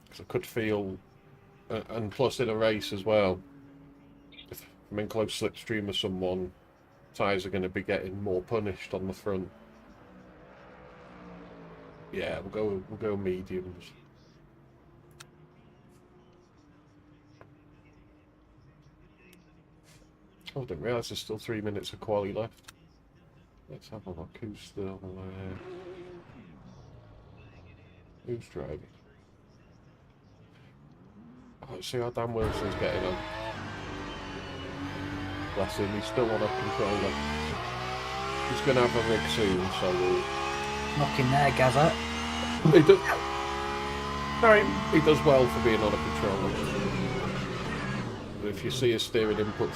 Because I could feel... and plus in a race as well. If I'm in close slipstream with someone, tyres are going to be getting more punished on the front. Yeah, we'll go mediums. Oh, I didn't realise there's still 3 minutes of quali left. Let's have a look. Who's still... who's driving? Oh, let's see how Dan Wilson's getting on. Bless him, he's still on a controller. He's going to have a rig soon, so we'll... Knocking there, Gazza. He does... Sorry. He does well for being on a controller. But if you see his steering input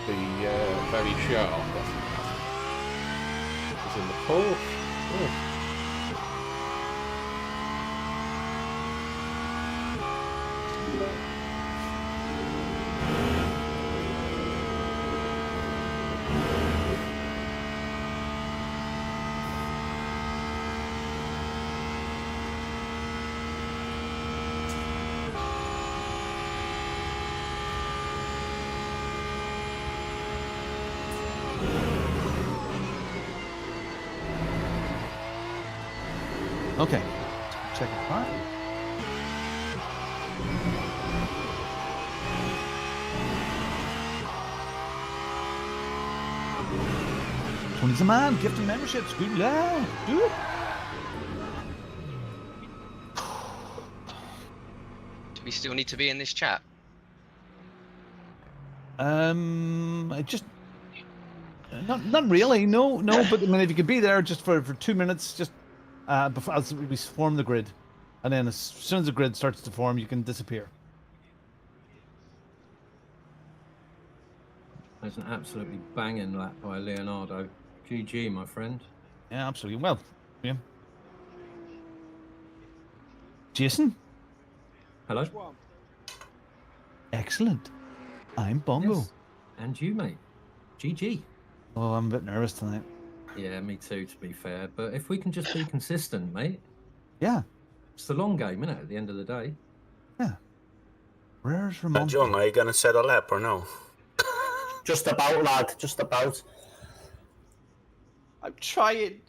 be very sharp, he's in the Porsche. Oh. Okay, check it out. Tony's the man. Gifting memberships. Good lad. Do it. Do we still need to be in this chat? I just not really. No. But I mean, if you could be there just for 2 minutes, just before as we form the grid, and then as soon as the grid starts to form, you can disappear. There's an absolutely banging lap by Leonardo. GG, my friend. Yeah, absolutely. Well, yeah. Jason. Hello. Excellent. I'm Bongo. Yes. And you, mate. GG. Oh, I'm a bit nervous tonight. Yeah, me too, to be fair. But if we can just be consistent, mate. Yeah. It's the long game, isn't it, at the end of the day? Yeah. Where's Ramon? John, are you going to set a lap or no? Just about, lad. Just about. I'm trying.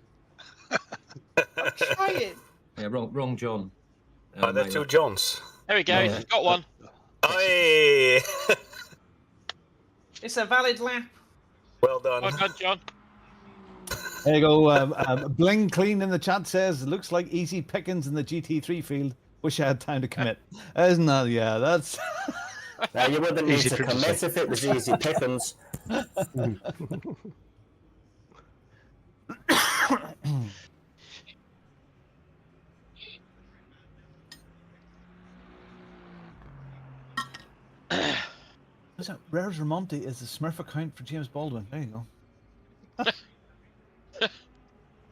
I'm trying. Yeah, wrong John. Are there two Johns? There we go. Yeah. Got one. Hey! It's a valid lap. Well done. Well done, John. There you go. Bling Clean in the chat says, looks like easy pickings in the GT3 field. Wish I had time to commit. Isn't that? Yeah, that's... Now, you wouldn't need to commit if it was easy pickings. What's that? Rares Remonte is the Smurf account for James Baldwin. There you go.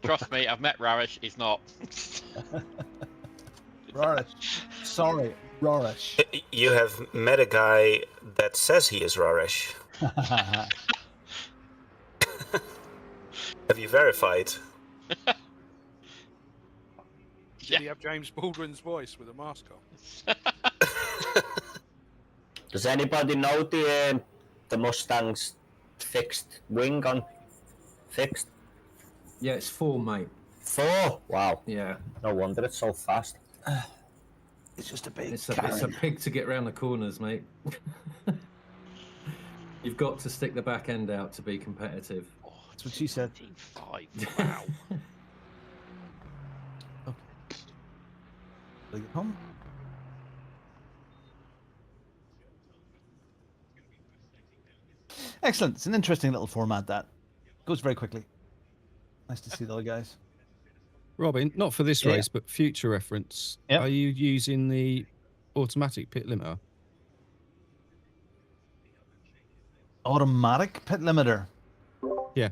Trust me, I've met Rarish. He's not. Rarish. Sorry, Rarish. You have met a guy that says he is Rarish. Have you verified? Did he have James Baldwin's voice with a mask on? Does anybody know the Mustang's fixed wing on? Fixed? Yeah, it's 4, mate. 4? Wow. Yeah. No wonder it's so fast. It's just a big It's a pig to get round the corners, mate. You've got to stick the back end out to be competitive. That's what she said. 5. Wow. Bring it home. Excellent. It's an interesting little format that goes very quickly. Nice to see the other guys. Robin, not for this race, but future reference. Yep. Are you using the automatic pit limiter? Automatic pit limiter? Yeah.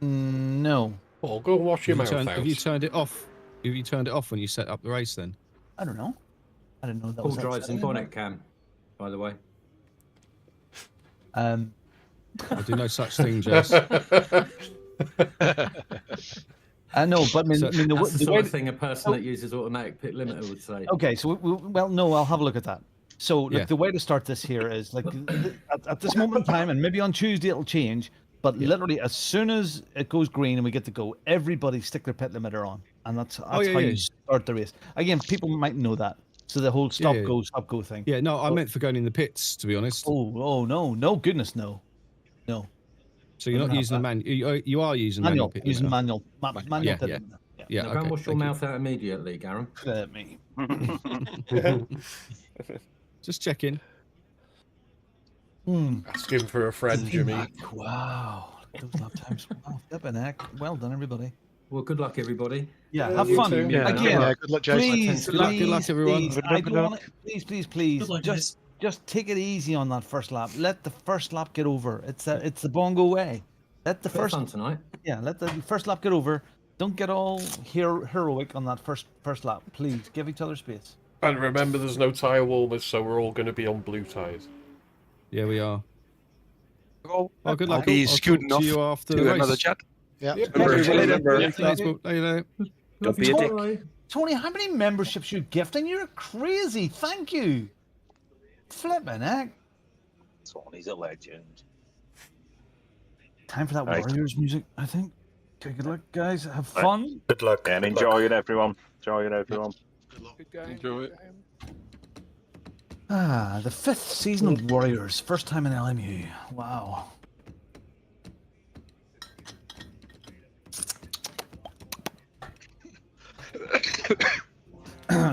No. Oh, go and wash your mouth out. Have you turned it off? Have you turned it off when you set up the race then? I don't know. I didn't know that Paul was drives in bonnet cam, by the way. I do no such thing, Jess. I know, but I mean, That's the the sort way of thing a person that uses automatic pit limiter would say. Okay, so well, no, I'll have a look at that. So, look, the way to start this here is like at this moment in time, and maybe on Tuesday it'll change, but literally as soon as it goes green and we get to go, everybody stick their pit limiter on, and that's how you start the race. Again, people might know that. So the whole stop go thing. Yeah, no, I meant for going in the pits, to be honest. Oh no, goodness no. So you're not using the manual. You are using manual. Pit Using limiter. manual. Manual. Yeah. Now go and wash your mouth out immediately, Garen. Let me. Just checking. Asking for a friend, Jimmy. Wow. Those lap times. Wow, flipping heck. Well done, everybody. Well, good luck, everybody. Yeah, have fun. Yeah, again, good luck, Jason. please, Good luck, everyone. Please, just take it easy on that first lap. Let the first lap get over. It's the Bongo way. Let the first fun tonight. Yeah, let the first lap get over. Don't get all heroic on that first lap. Please give each other space. And remember, there's no tyre warmers, so we're all going to be on blue tyres. Yeah, we are. Oh, good luck. I'll be scooting off you after to the another race. chat. Yeah. Don't be a dick. Tony, how many memberships you gifting? You're crazy. Thank you. Flipping heck. Tony's a legend. Time for that Warriors music, I think. Okay, good luck, guys. Have fun. Good luck. And enjoy it, everyone. Enjoy it, everyone. Good luck. Good game. Enjoy it. The 5th season of Warriors. First time in LMU. Wow.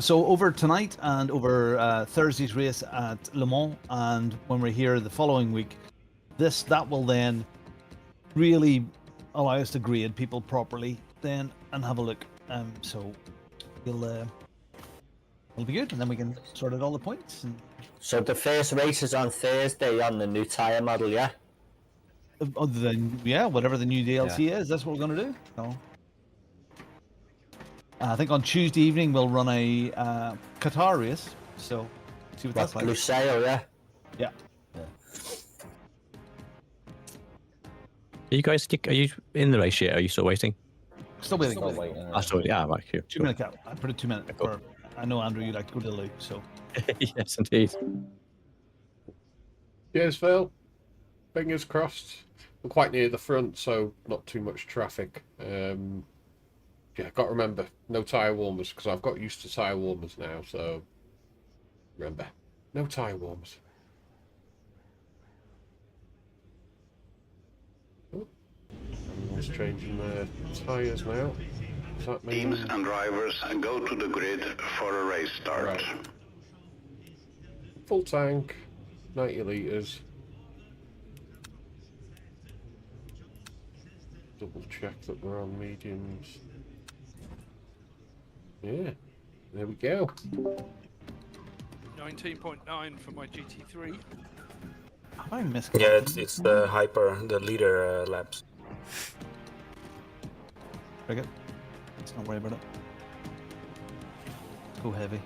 So over tonight and over Thursday's race at Le Mans, and when we're here the following week, that will then really allow us to grade people properly then and have a look. So it'll be good, and then we can sort out all the points. And... So the first race is on Thursday on the new tyre model, yeah? Other than, whatever the new DLC is, that's what we're going to do. So, I think on Tuesday evening we'll run a Qatar race, so see what that's like. Blue Sail, yeah? Yeah. Are you guys, are you in the race yet? Are you still waiting? Still waiting. I still, yeah, right, here. 2 minute cap. I put a 2 minute. Cool. I know, Andrew, you like to go to the loo, so. Yes, indeed. Cheers, Phil. Fingers crossed. We're quite near the front, so not too much traffic. Yeah, got to remember, no tyre warmers, because I've got used to tyre warmers now, so remember, no tyre warmers. Oh, everyone's changing their tyres now. Does that mean... Teams and drivers go to the grid for a race start. Right. Full tank, 90 litres. Double check that we're on mediums. Yeah, there we go. 19.9 for my GT3. Have I missed? Yeah, it's the the leader laps. Very good. Let's not worry about it. Go heavy.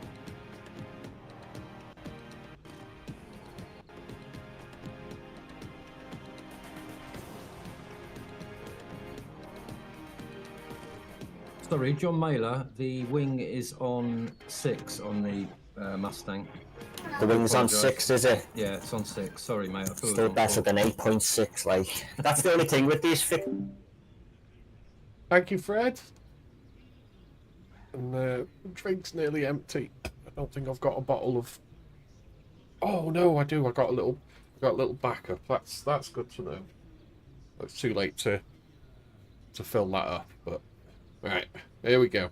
Sorry, John Mailer, the wing is on 6 on the Mustang. The wing's on 6, is it? Yeah, it's on 6. Sorry, mate. I Still better than 8.6, like. That's the only thing with these Thank you, Fred. And the drink's nearly empty. I don't think I've got a bottle of... Oh, no, I do. I got a little backup. That's good to know. It's too late to fill that up, but... Right, here we go.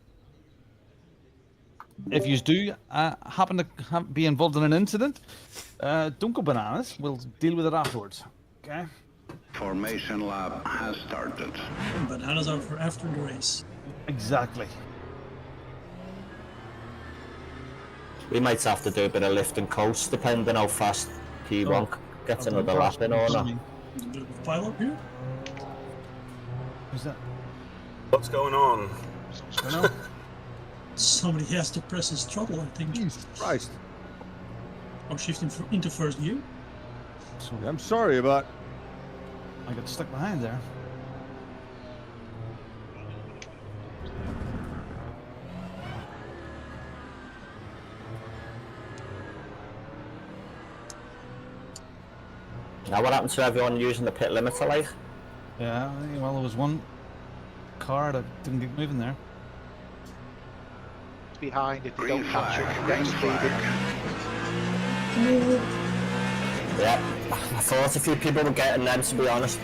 If you do happen to be involved in an incident, don't go bananas. We'll deal with it afterwards. Okay? Formation lap has started. Bananas are for after the race. Exactly. We might have to do a bit of lift and coast, depending how fast P1 gets another lap in or not. There's a bit of a pile up here. Who's that? What's going on? I know. Somebody has to press his throttle, I think. Jesus Christ. Or shifting into first gear. I'm sorry, but I got stuck behind there. Now what happened to everyone using the pit limiter, like? Yeah, well, there was one car that didn't get moving there. Behind, if you don't catch it, you get speeding. Yeah, I thought a few people were getting them, to be honest.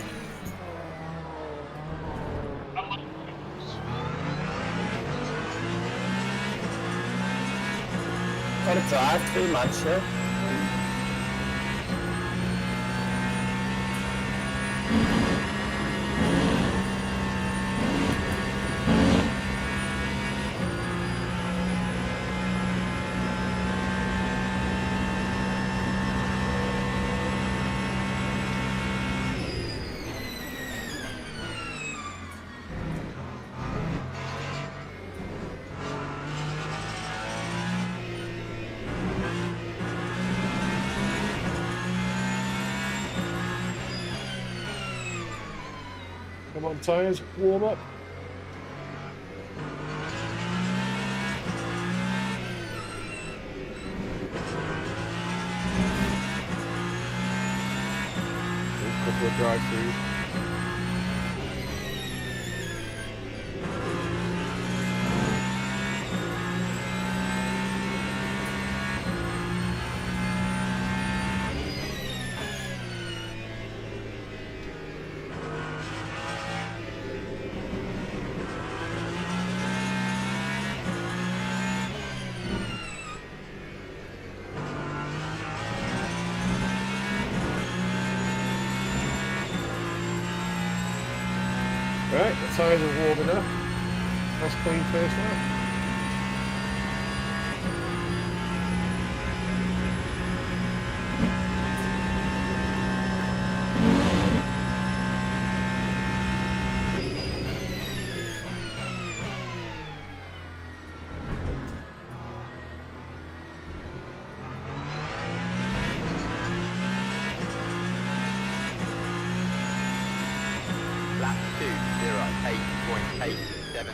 Got a drive-through, man, sure. Come on, tyres, warm up. A couple of drive-throughs. Right, the tyres are warming up. That's clean first lap. Lap 2:08.87.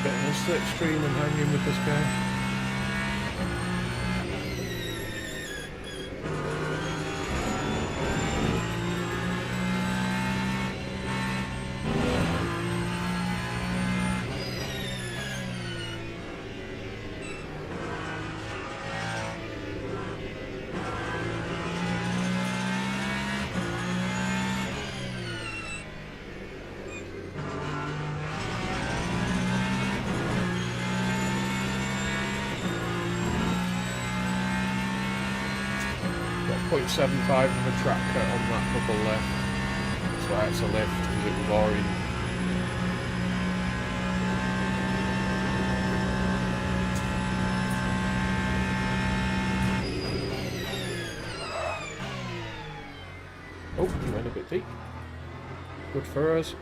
Getting a slipstream and hanging with this guy. Got 0.75 of a track cut on that double left. That's why it's a lift, because it was orange. Oh, he went a bit deep. Good for us.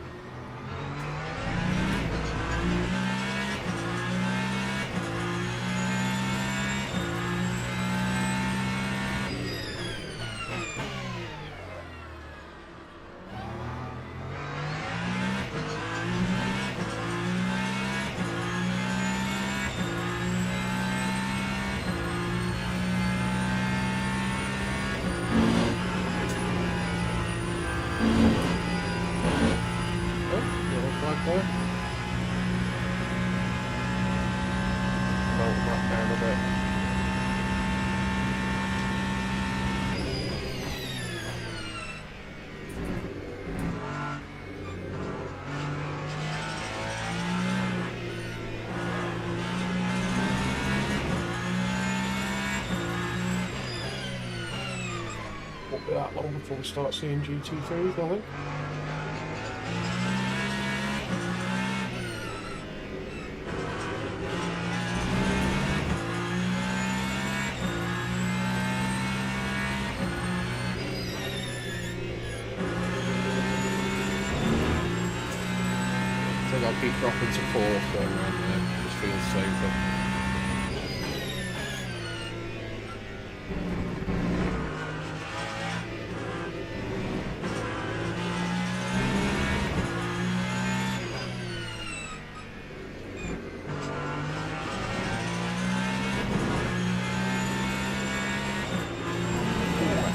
Won't be that long before we start seeing GT3s, I think. I think I'll keep dropping to 4th going around there, just feels safer.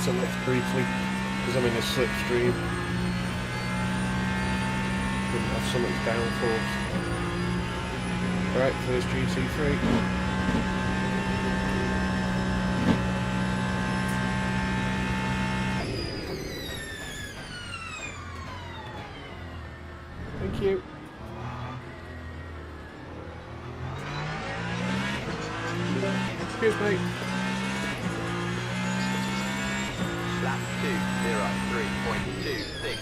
To lift briefly because I'm in a slipstream. Didn't have so much downforce. Right, first GT3. Thank you. Cheers, mate. Lap 2:03.26.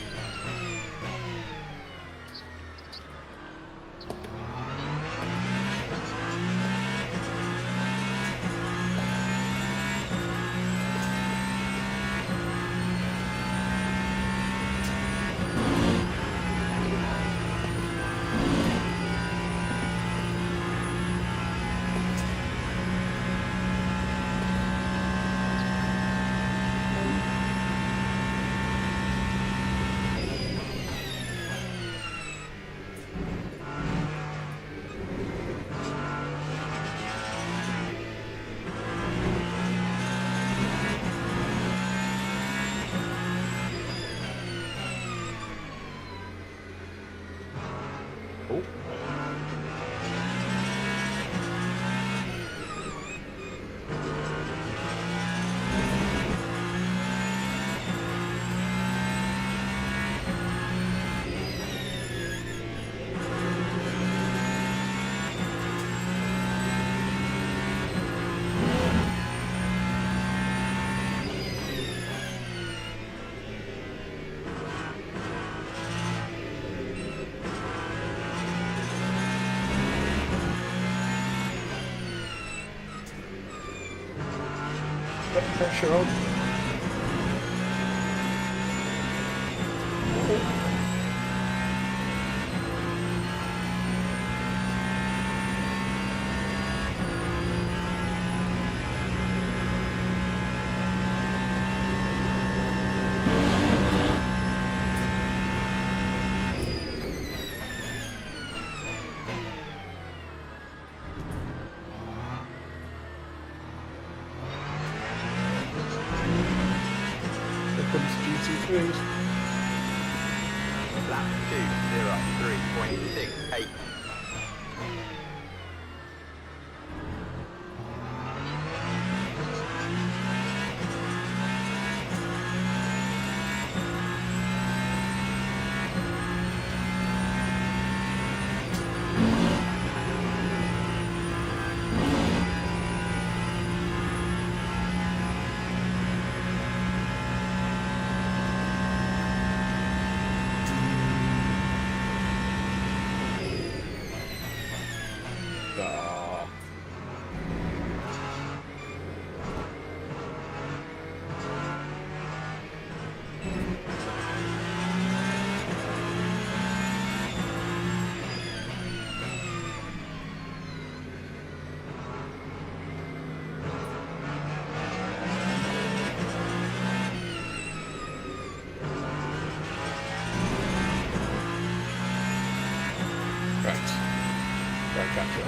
pressure on. GT3s. Lap 2:03.68. Right, gotcha.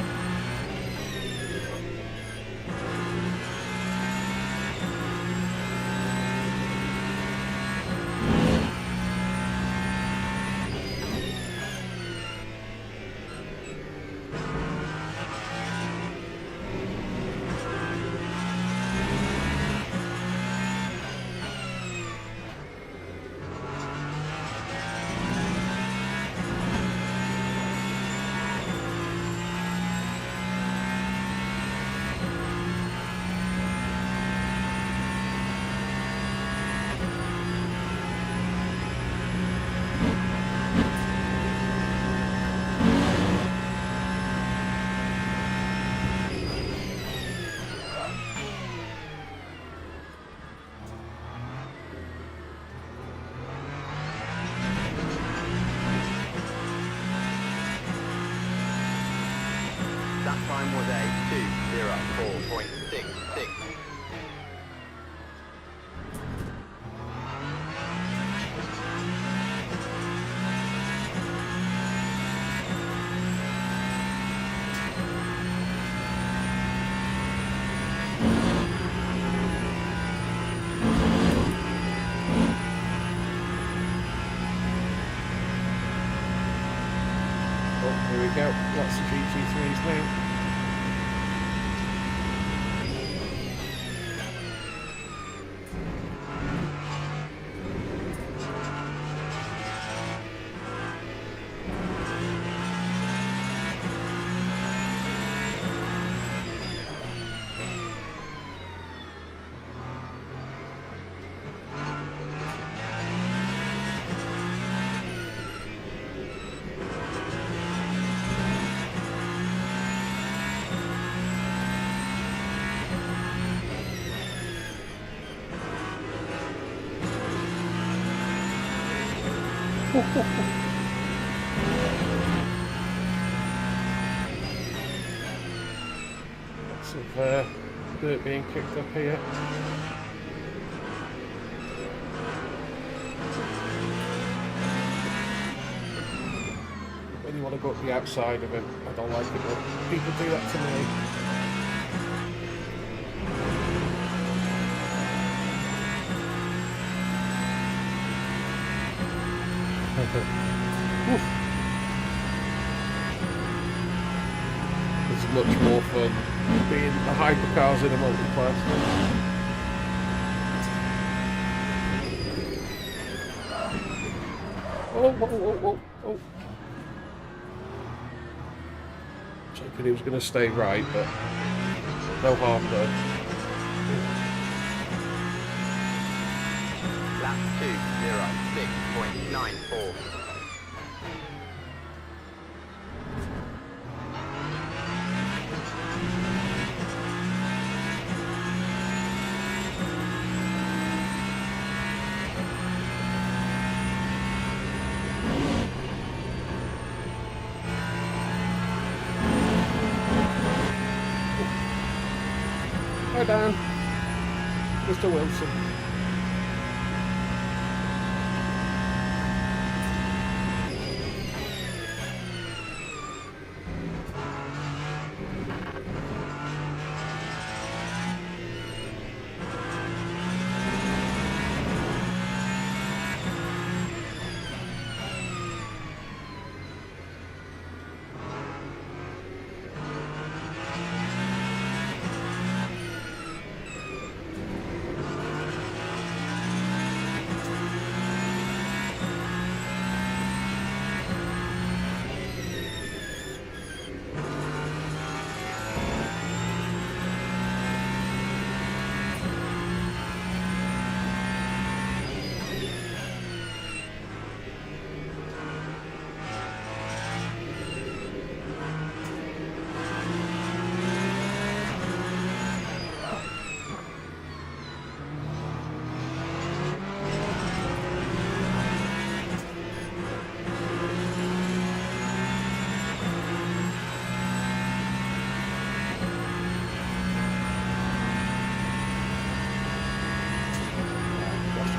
That time was a 2:04.66. Oh, here we go. Lots of GT3s now. Lots of dirt being kicked up here. When you want to go up the outside of it, I don't like it when people do that to me. It's much more fun being the hypercars in a multi-class. Oh. Thinking he was going to stay right, but no harm done. Lap 2:06.94. Hi, Dan. Mr. Wilson.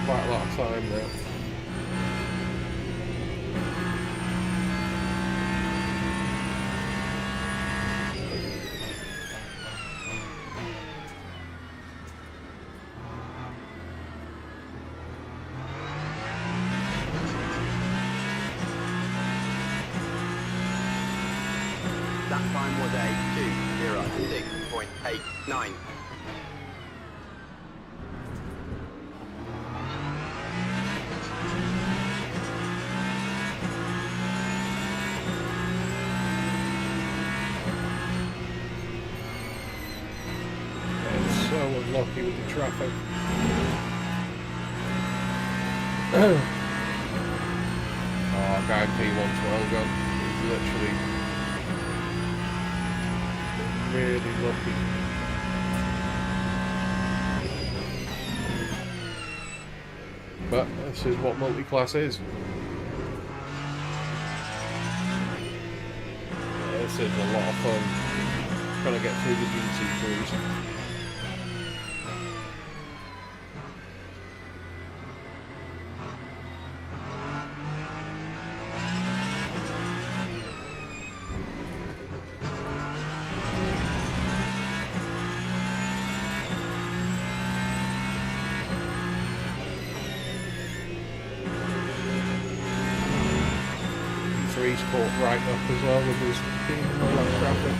Quite a lot of time now. That time was a 2:06.89. Lucky with the traffic. Oh, guy P1's well gone. He's literally really lucky. But this is what multi-class is. This is a lot of fun. Trying to get through the GT3s. He's caught right up as well with his being in all that traffic.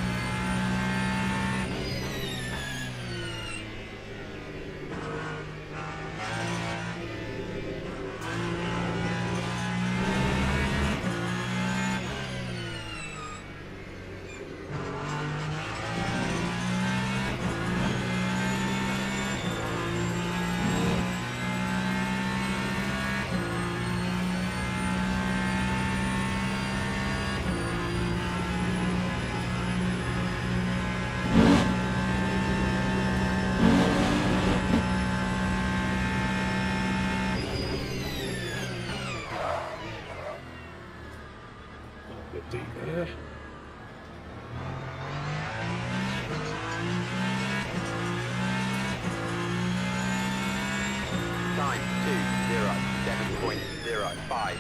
Deep there. Time 2:07.05.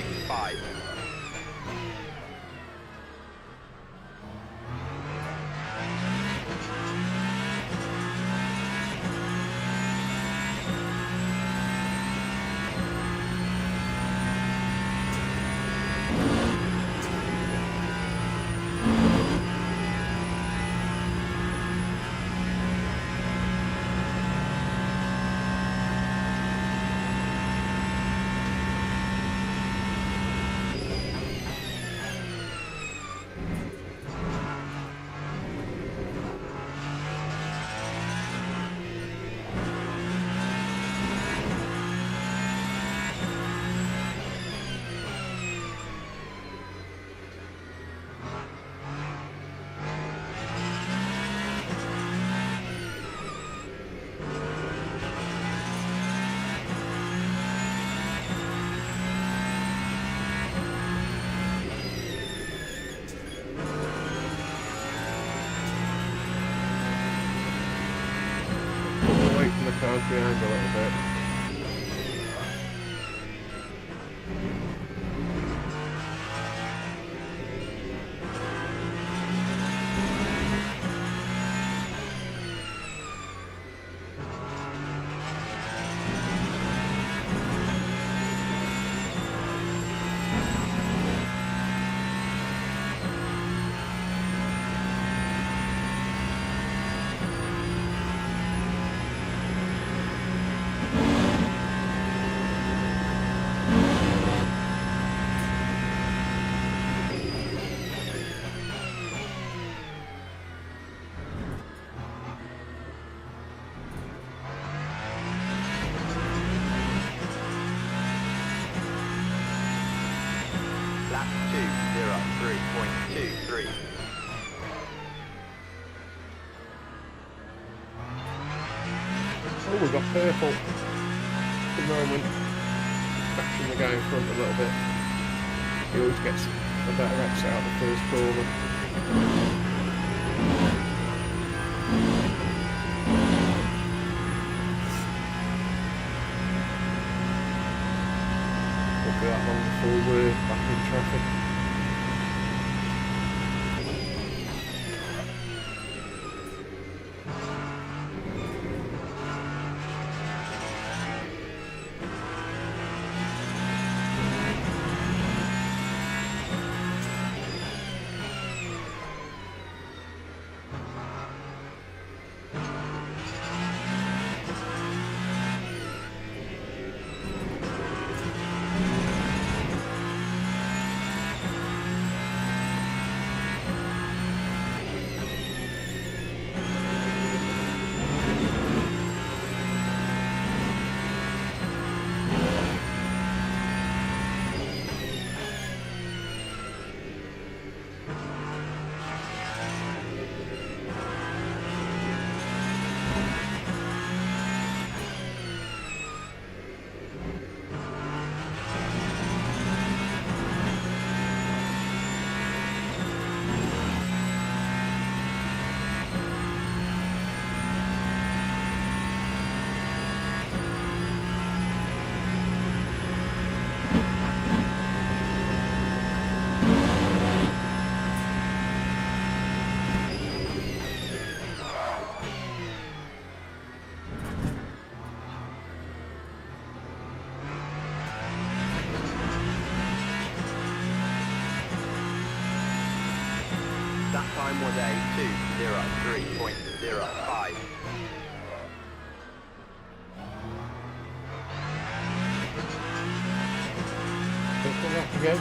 5. Cars behind a little bit. Lap 203.23. Oh, we got purple at the moment. Catching the guy in front a little bit. He always gets a better exit out the first corner. Won't be that long before we're back in traffic. That time was a 203.05. Purple lap again.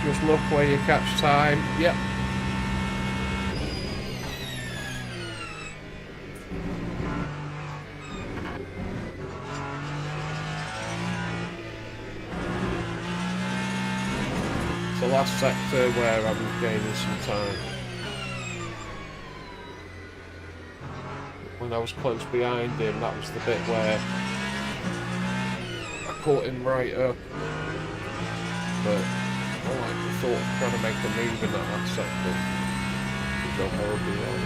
Just look where you catch time. Yep. It's the last sector where I'm gaining some time. When I was close behind him, that was the bit where I caught him right up. But I like the thought of trying to make a move in that last sector. Could go horribly wrong.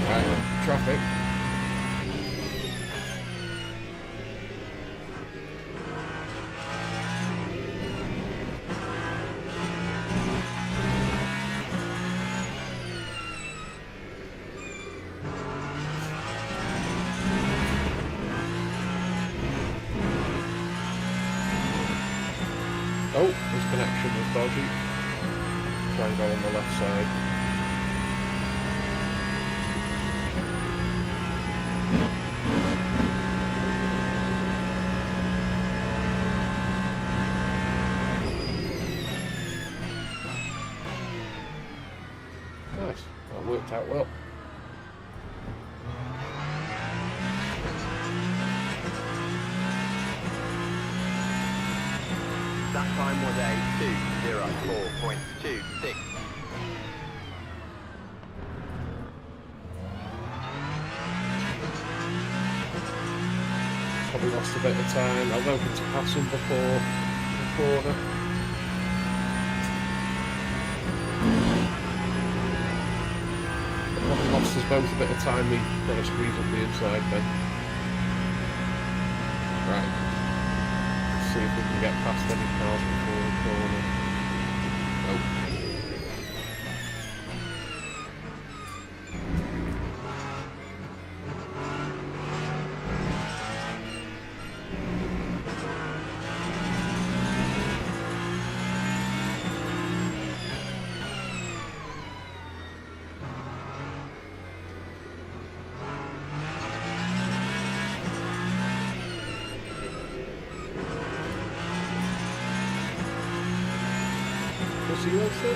Right, traffic. Oh, this connection was dodgy. Try and go on the left side. Nice, that worked out well. That time was a 2:04.26. Probably lost a bit of time. I was hoping to pass him before the corner. Probably lost us both a bit of time. Me trying to squeeze up the inside then. Right. Let's see if we can get past any cars before the corner. Nope. See you also?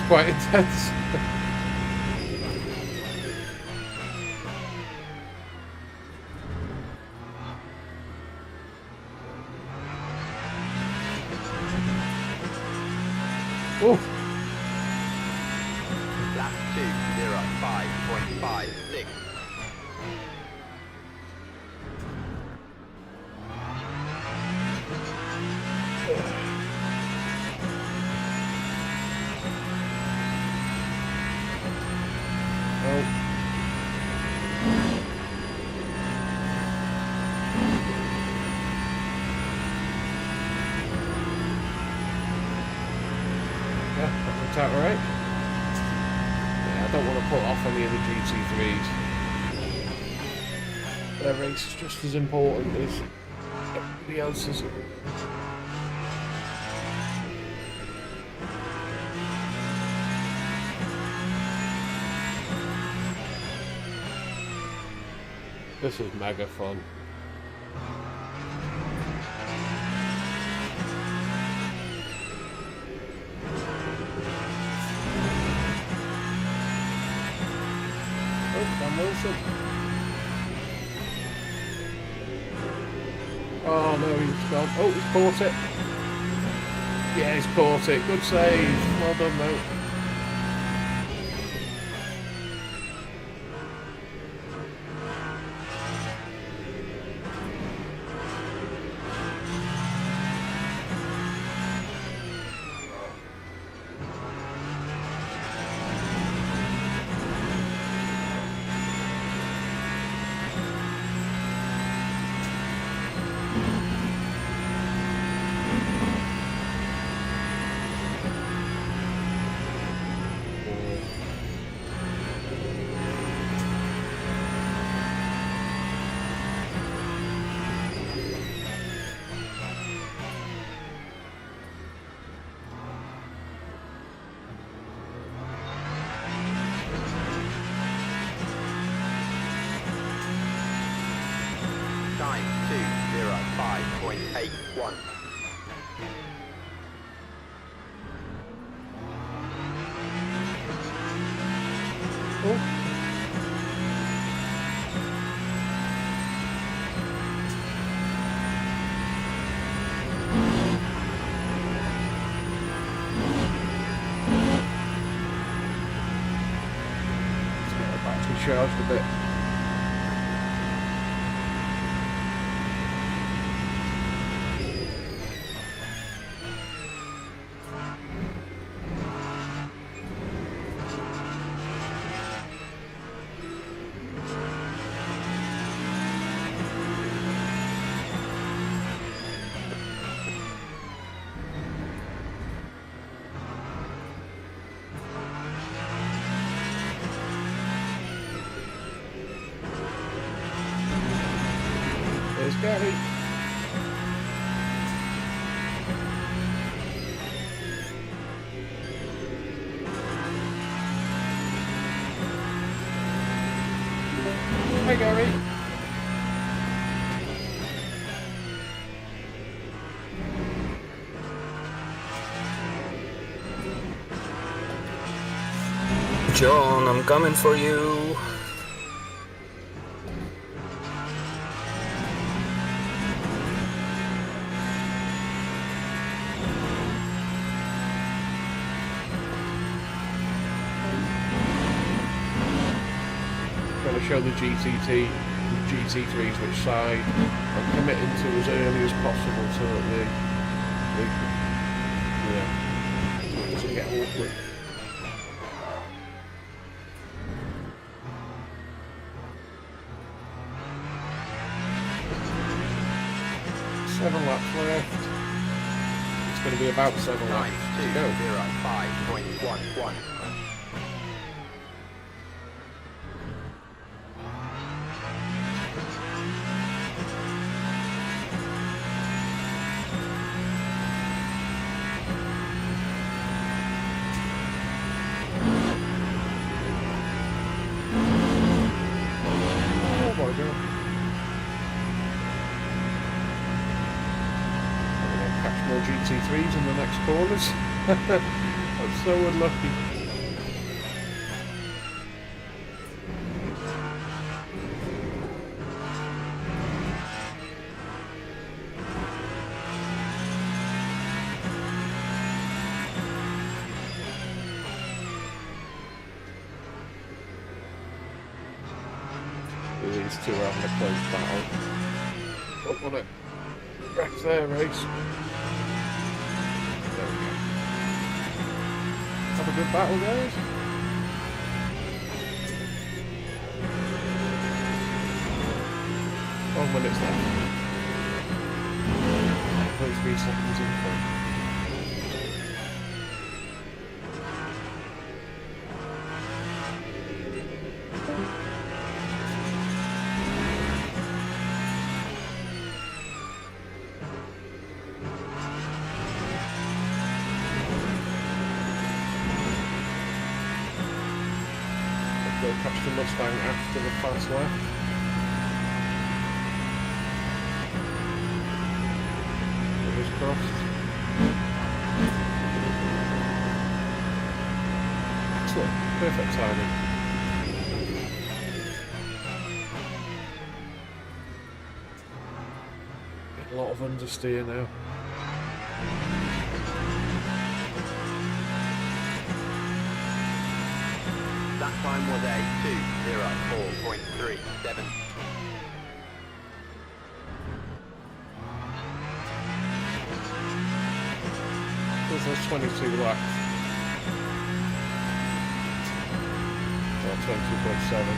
Quite intense. Oh. Lap 2:05.56. Out right. Yeah, I don't want to put off any of the GT3s. Their race is just as important as everybody else's. This is mega fun. Wilson. Oh no, he's gone. Oh, he's caught it. Yeah, he's caught it. Good save. Well done, mate. 5.81. Battery charged a bit. There's Gary. Hi Gary. John, I'm coming for you. Going to show the GT3s which side. I'm committing to as early as possible so that so it doesn't get awkward. Seven laps left. It's going to be about 7 laps to go. 5.11. Oh my god. Catch more GT3s in the next corners. I'm so unlucky. These two are having a close battle. Don't want to wreck their race. Have a good battle, guys. 12 minutes left. 33 seconds in front. They'll catch the Mustang after the fast lap. Fingers crossed. Excellent. Perfect timing. A lot of understeer now. That time was a 2:04.37. There's 22 laps. Or 22.7.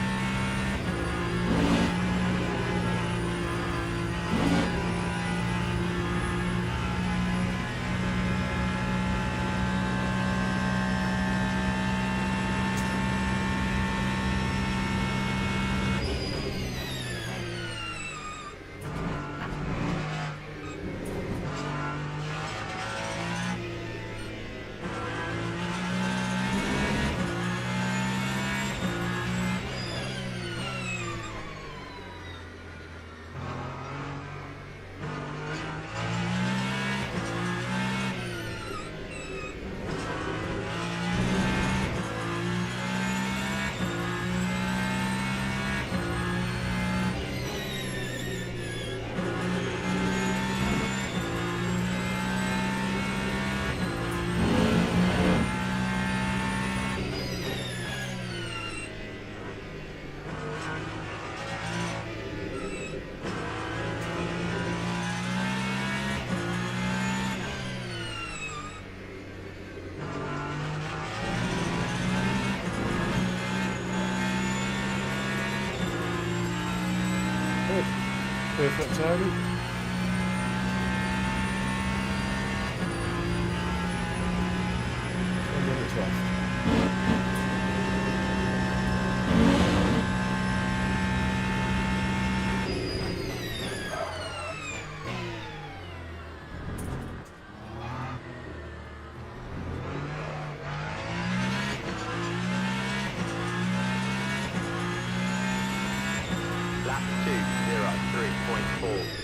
Perfect timing. Left. Lap 2:03.40.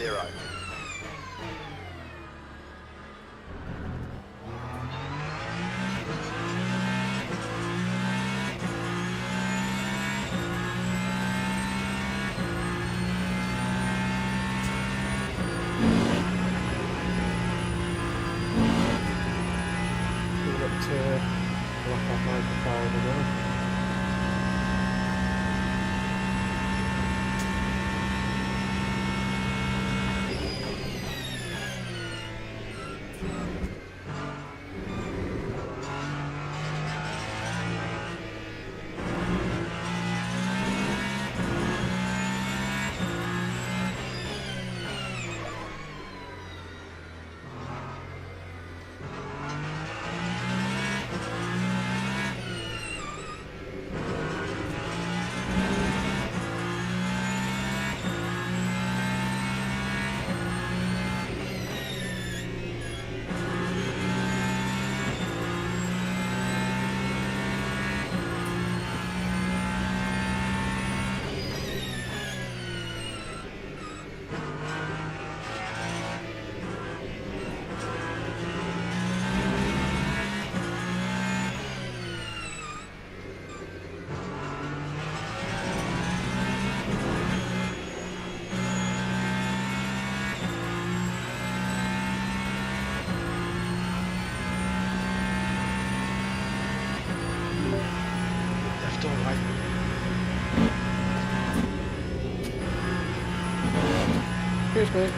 Cheers, mate.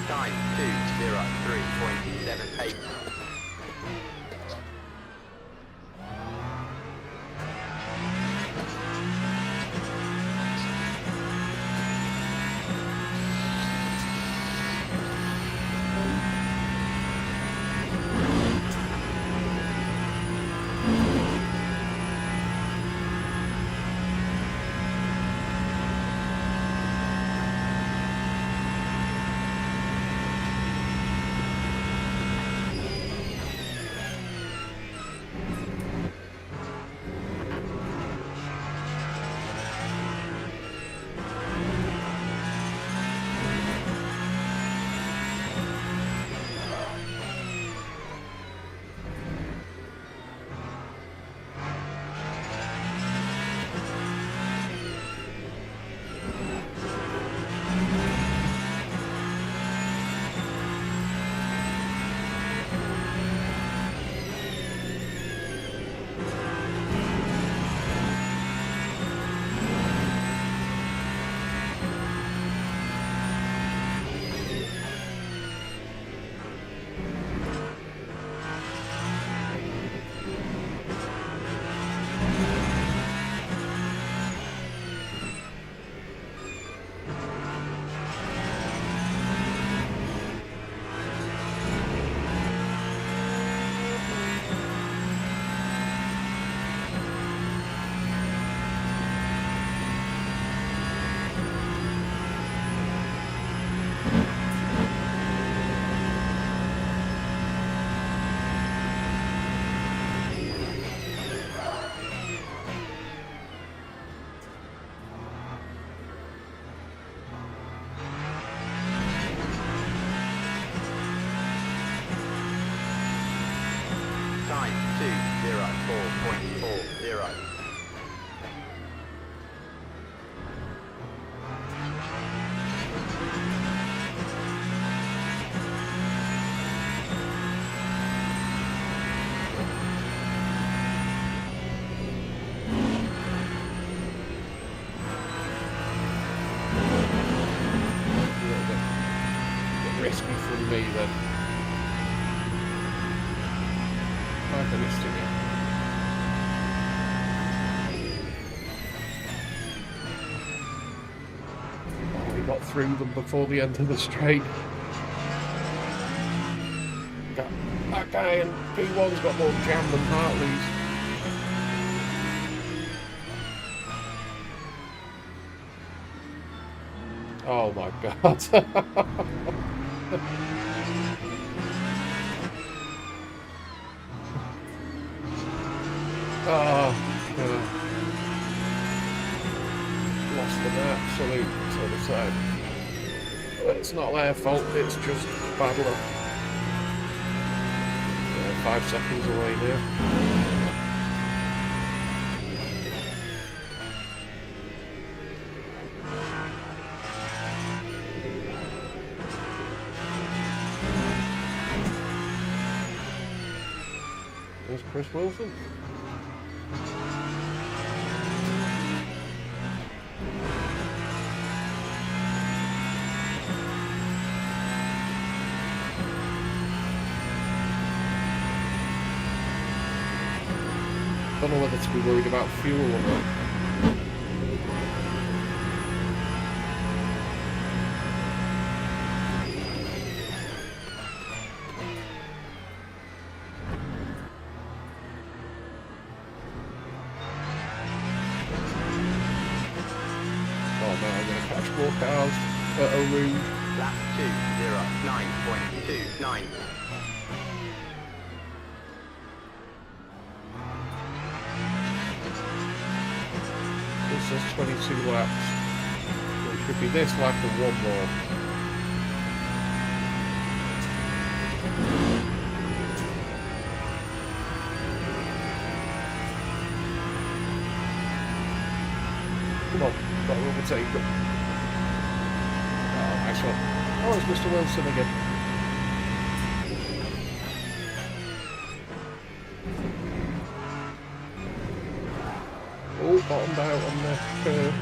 Time 2:03.78. risky from me then. I finished again. Oh, we got through them before the end of the straight. That guy in P1's got more jam than Hartley's. Oh my god. Oh, lost an absolute sort of side. It's not their fault, it's just bad luck. 5 seconds away now. There's Chris Wilson. Don't know whether to be worried about fuel or not. Oh no, I'm going to catch more cars at a route. Lap 2:09.29. This is 22 laps. So it should be this lap and one more. Come on, got to overtake them. Oh, nice one. Oh, it's Mr. Wilson again. Oh, bottomed out on the curve.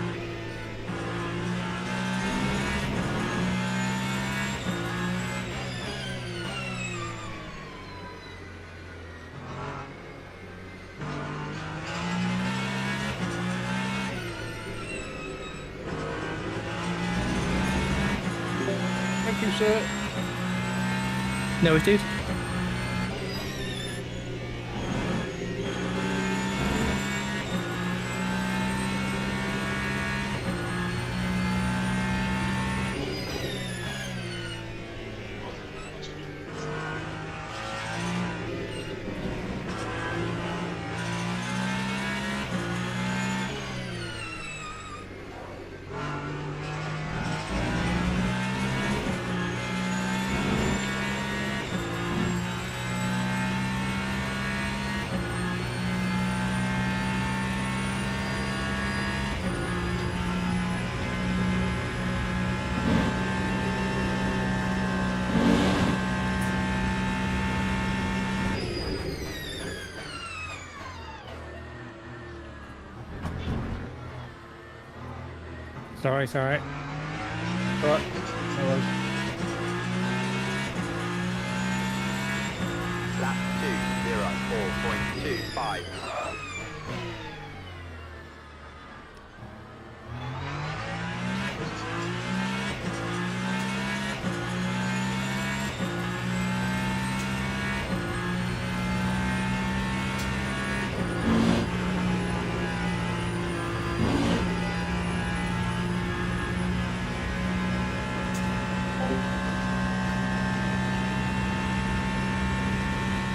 Thank you, sir. No, it did. Sorry. Alright. Hello. Lap 2:04.25.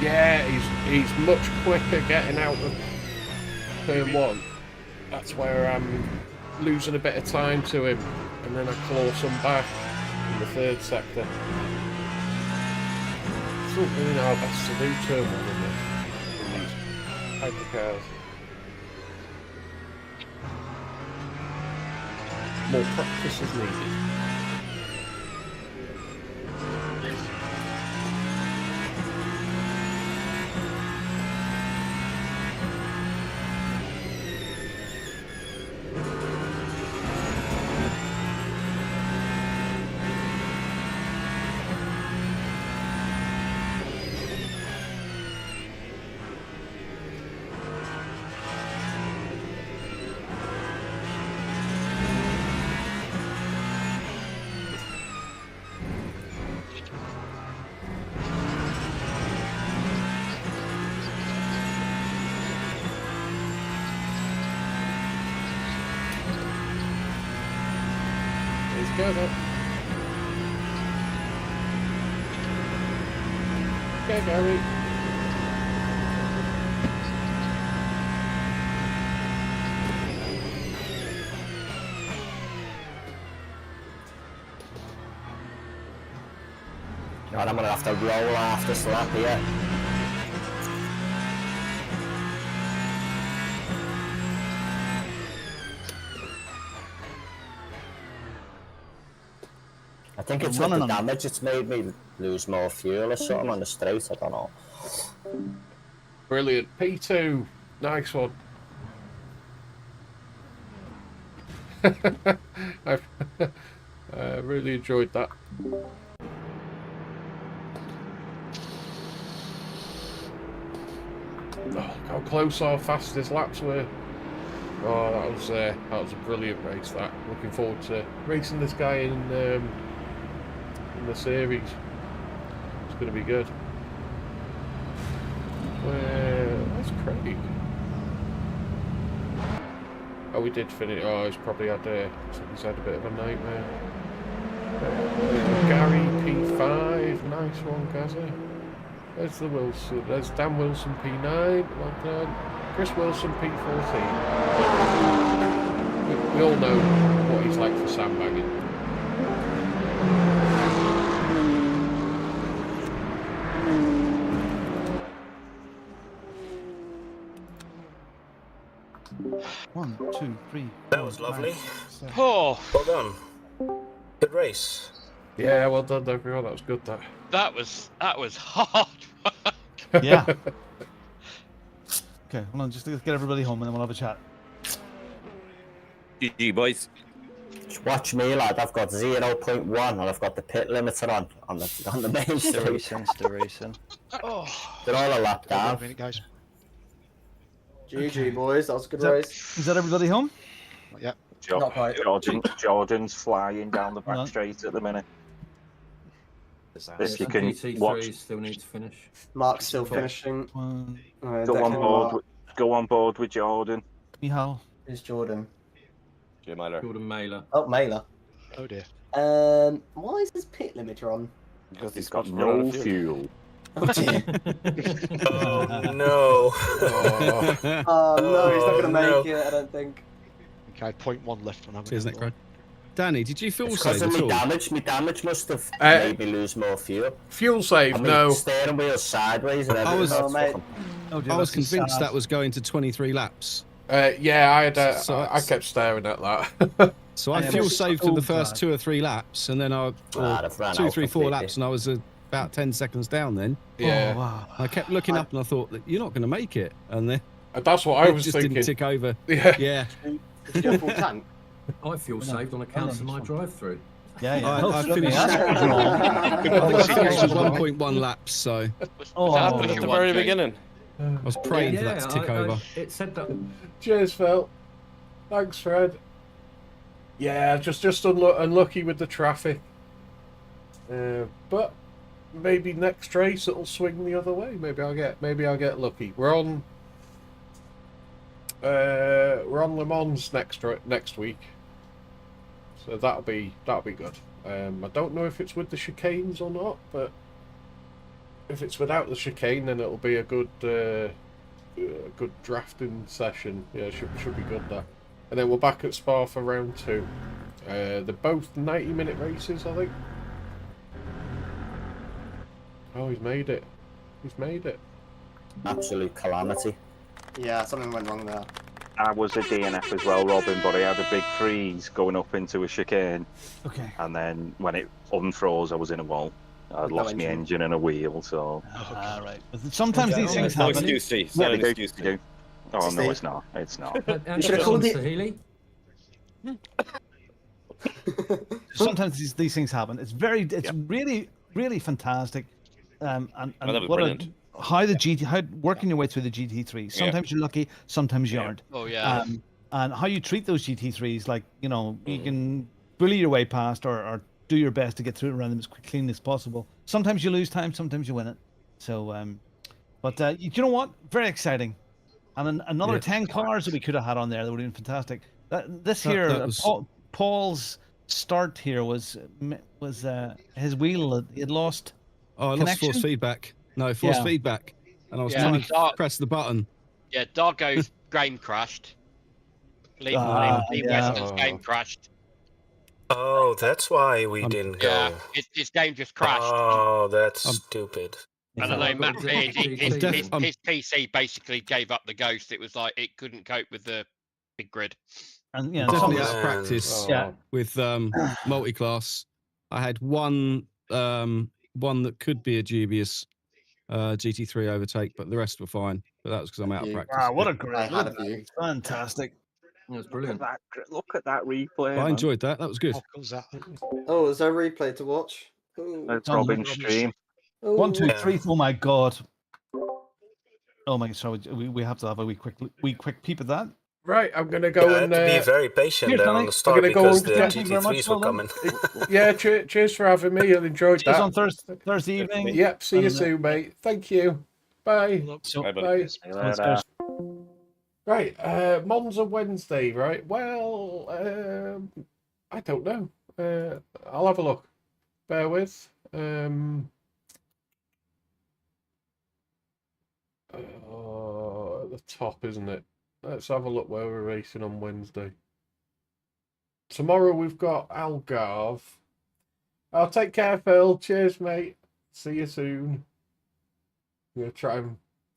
Yeah, he's much quicker getting out of turn 1. That's where I'm losing a bit of time to him, and then I claw some back in the 3rd sector. Still doing our best to do turn 1 in these hypercars. More practice is needed. together. Okay, Gary. God, I'm gonna have to roll after slap here. I think it's with the damage, it's made me lose more fuel or something on the straight, I don't know. Brilliant. P2. Nice one. I've really enjoyed that. Oh, how close our fastest laps were. Oh, that was a brilliant race. That. Looking forward to racing this guy in the series. It's going to be good. That's Craig. Oh, we did finish. Oh, he's probably had a bit of a nightmare. Gary P5, nice one, Gazza. There's the Wilson. There's Dan Wilson P9. Well done. Chris Wilson P14. We all know what he's like for sandbagging. One, two, three. That was lovely. Oh, well done. Good race. Yeah, well done, everyone. That was good. That was hard. Yeah. Okay, hold on. Just let's get everybody home and then we'll have a chat. GG, boys. Just watch me, lad. I've got 0.1 and I've got the pit limiter on the main street. Still racing. Oh. They're all a lap down. Wait a minute, guys. GG, boys. That was a good race. Is that everybody home? Yeah. Not quite. Jordan's flying down the back straight at the minute. If you can watch. Still need to finish. Mark's still finishing. Go on board with Jordan. Mihal. Who's Jordan? Jordan Mailer. Oh, Mailer. Oh dear. Why is his pit limiter on? Because he's got no fuel. Oh dear. Oh no. Oh no, he's not gonna make it, I don't think. Okay, I had 0.1 left when I went. Cheers, Nick. Danny, did you fuel Because save of at all? my damage must have made me lose more fuel. Fuel save, no. Steering wheel sideways and everything. I was convinced that was going to 23 laps. Yeah, I kept staring at that. So I fuel saved for the first 2 or 3 laps, and then I 2, 3, 4 laps, and I was about 10 seconds down. Then yeah, oh, wow. I kept looking up, and I thought that you're not going to make it, and then that's what I was just thinking. Didn't tick over. Yeah. Did you go full tank? I fuel saved on account of my drive-through. Yeah. I finished. I finished with 1.1 laps, so. Oh, that happened at the very beginning. I was praying for that to tick over. It said that. Cheers, Phil. Thanks, Fred. Yeah, just unlucky with the traffic. But maybe next race it'll swing the other way. Maybe I'll get lucky. We're on Le Mans next week, so that'll be good. I don't know if it's with the chicanes or not, but if it's without the chicane, then it'll be a good drafting session. Yeah, should be good there. And then we're back at Spa for round 2. They're both 90-minute races, I think. Oh, he's made it. Absolute calamity. Yeah, something went wrong there. I was a DNF as well, Robin, but I had a big freeze going up into a chicane. Okay. And then when it unfroze, I was in a wall. I'd lost my engine and a wheel, so. Right. Sometimes these things happen. No excuse, Steve. No excuse to do. Oh no, it's not. It's not. You should have called it. Sometimes these things happen. It's really, really fantastic. And that was what brilliant. how working your way through the GT3. Sometimes you're lucky, sometimes you aren't. Oh yeah. And how you treat those GT3s, like you can bully your way past or do your best to get through around them as clean as possible. Sometimes you lose time, sometimes you win it. So, but you know what? Very exciting. And another 10 cars that we could have had on there that would have been fantastic. Paul's start here was his wheel. It lost. Oh, I lost connection? force feedback. No, force Yeah. feedback. And I was Yeah, trying to Dark- press the button. Yeah, Dargo's game crashed. Lee Weston's game crashed. Oh, that's why we didn't go. Yeah, his game just crashed. Oh, that's stupid. And I know Matt feared his I'm- PC basically gave up the ghost. It was like it couldn't cope with the big grid. And yeah, Definitely some- out of practice Yeah. with multi-class. I had one that could be a dubious GT3 overtake, but the rest were fine. But that was because I'm out of practice. Wow, what a great! I had a few. Fantastic. It was brilliant. Look at that replay. I enjoyed that. That was good. What was that? Oh, is there a replay to watch? Ooh. It's Oh, Robin's stream. Oh. 1, 2, 3. Oh my god. Oh my god! Sorry, we have to have a wee quick peep at that. Right, I'm going to go I had and... to be very patient Here's there on Danny. the I'm start gonna go because on the to Thank you very much, GT3s were well done. coming. Yeah, cheers for having me. I enjoyed Cheers that. on Thursday evening. Yep, see you And, soon, mate. Thank you. Bye. So, Bye. Later. Right, Monza Wednesday, right? Well, I don't know. I'll have a look. Bear with. At the top, isn't it? Let's have a look where we're racing on Wednesday. Tomorrow we've got Algarve. I'll take care, Phil. Cheers, mate. See you soon. I'm going to try and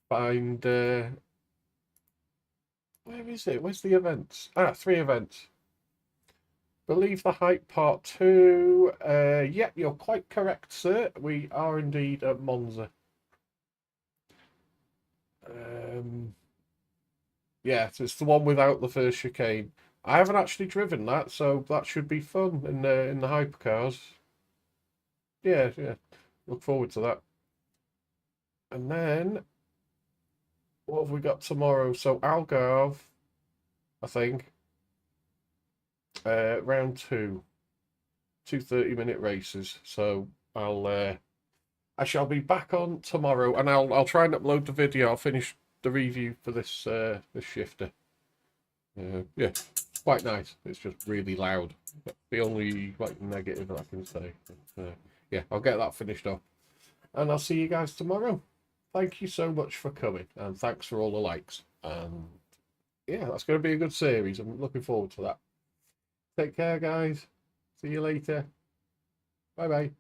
find... where is it? Where's the events? 3 events. Believe the Hype Part 2. Yep, you're quite correct, sir. We are indeed at Monza. Yeah, so it's the one without the first chicane. I haven't actually driven that, so that should be fun in the hypercars. Yeah. Look forward to that. And then, what have we got tomorrow? So Algarve, I think. Round 2. 2 30-minute races. So I shall be back on tomorrow, and I'll try and upload the video. I'll finish the review for this shifter. Yeah, quite nice. It's just really loud. That's the only negative I can say. But, yeah, I'll get that finished up, and I'll see you guys tomorrow. Thank you so much for coming, and thanks for all the likes. And yeah, that's going to be a good series. I'm looking forward to that. Take care, guys. See you later. Bye bye.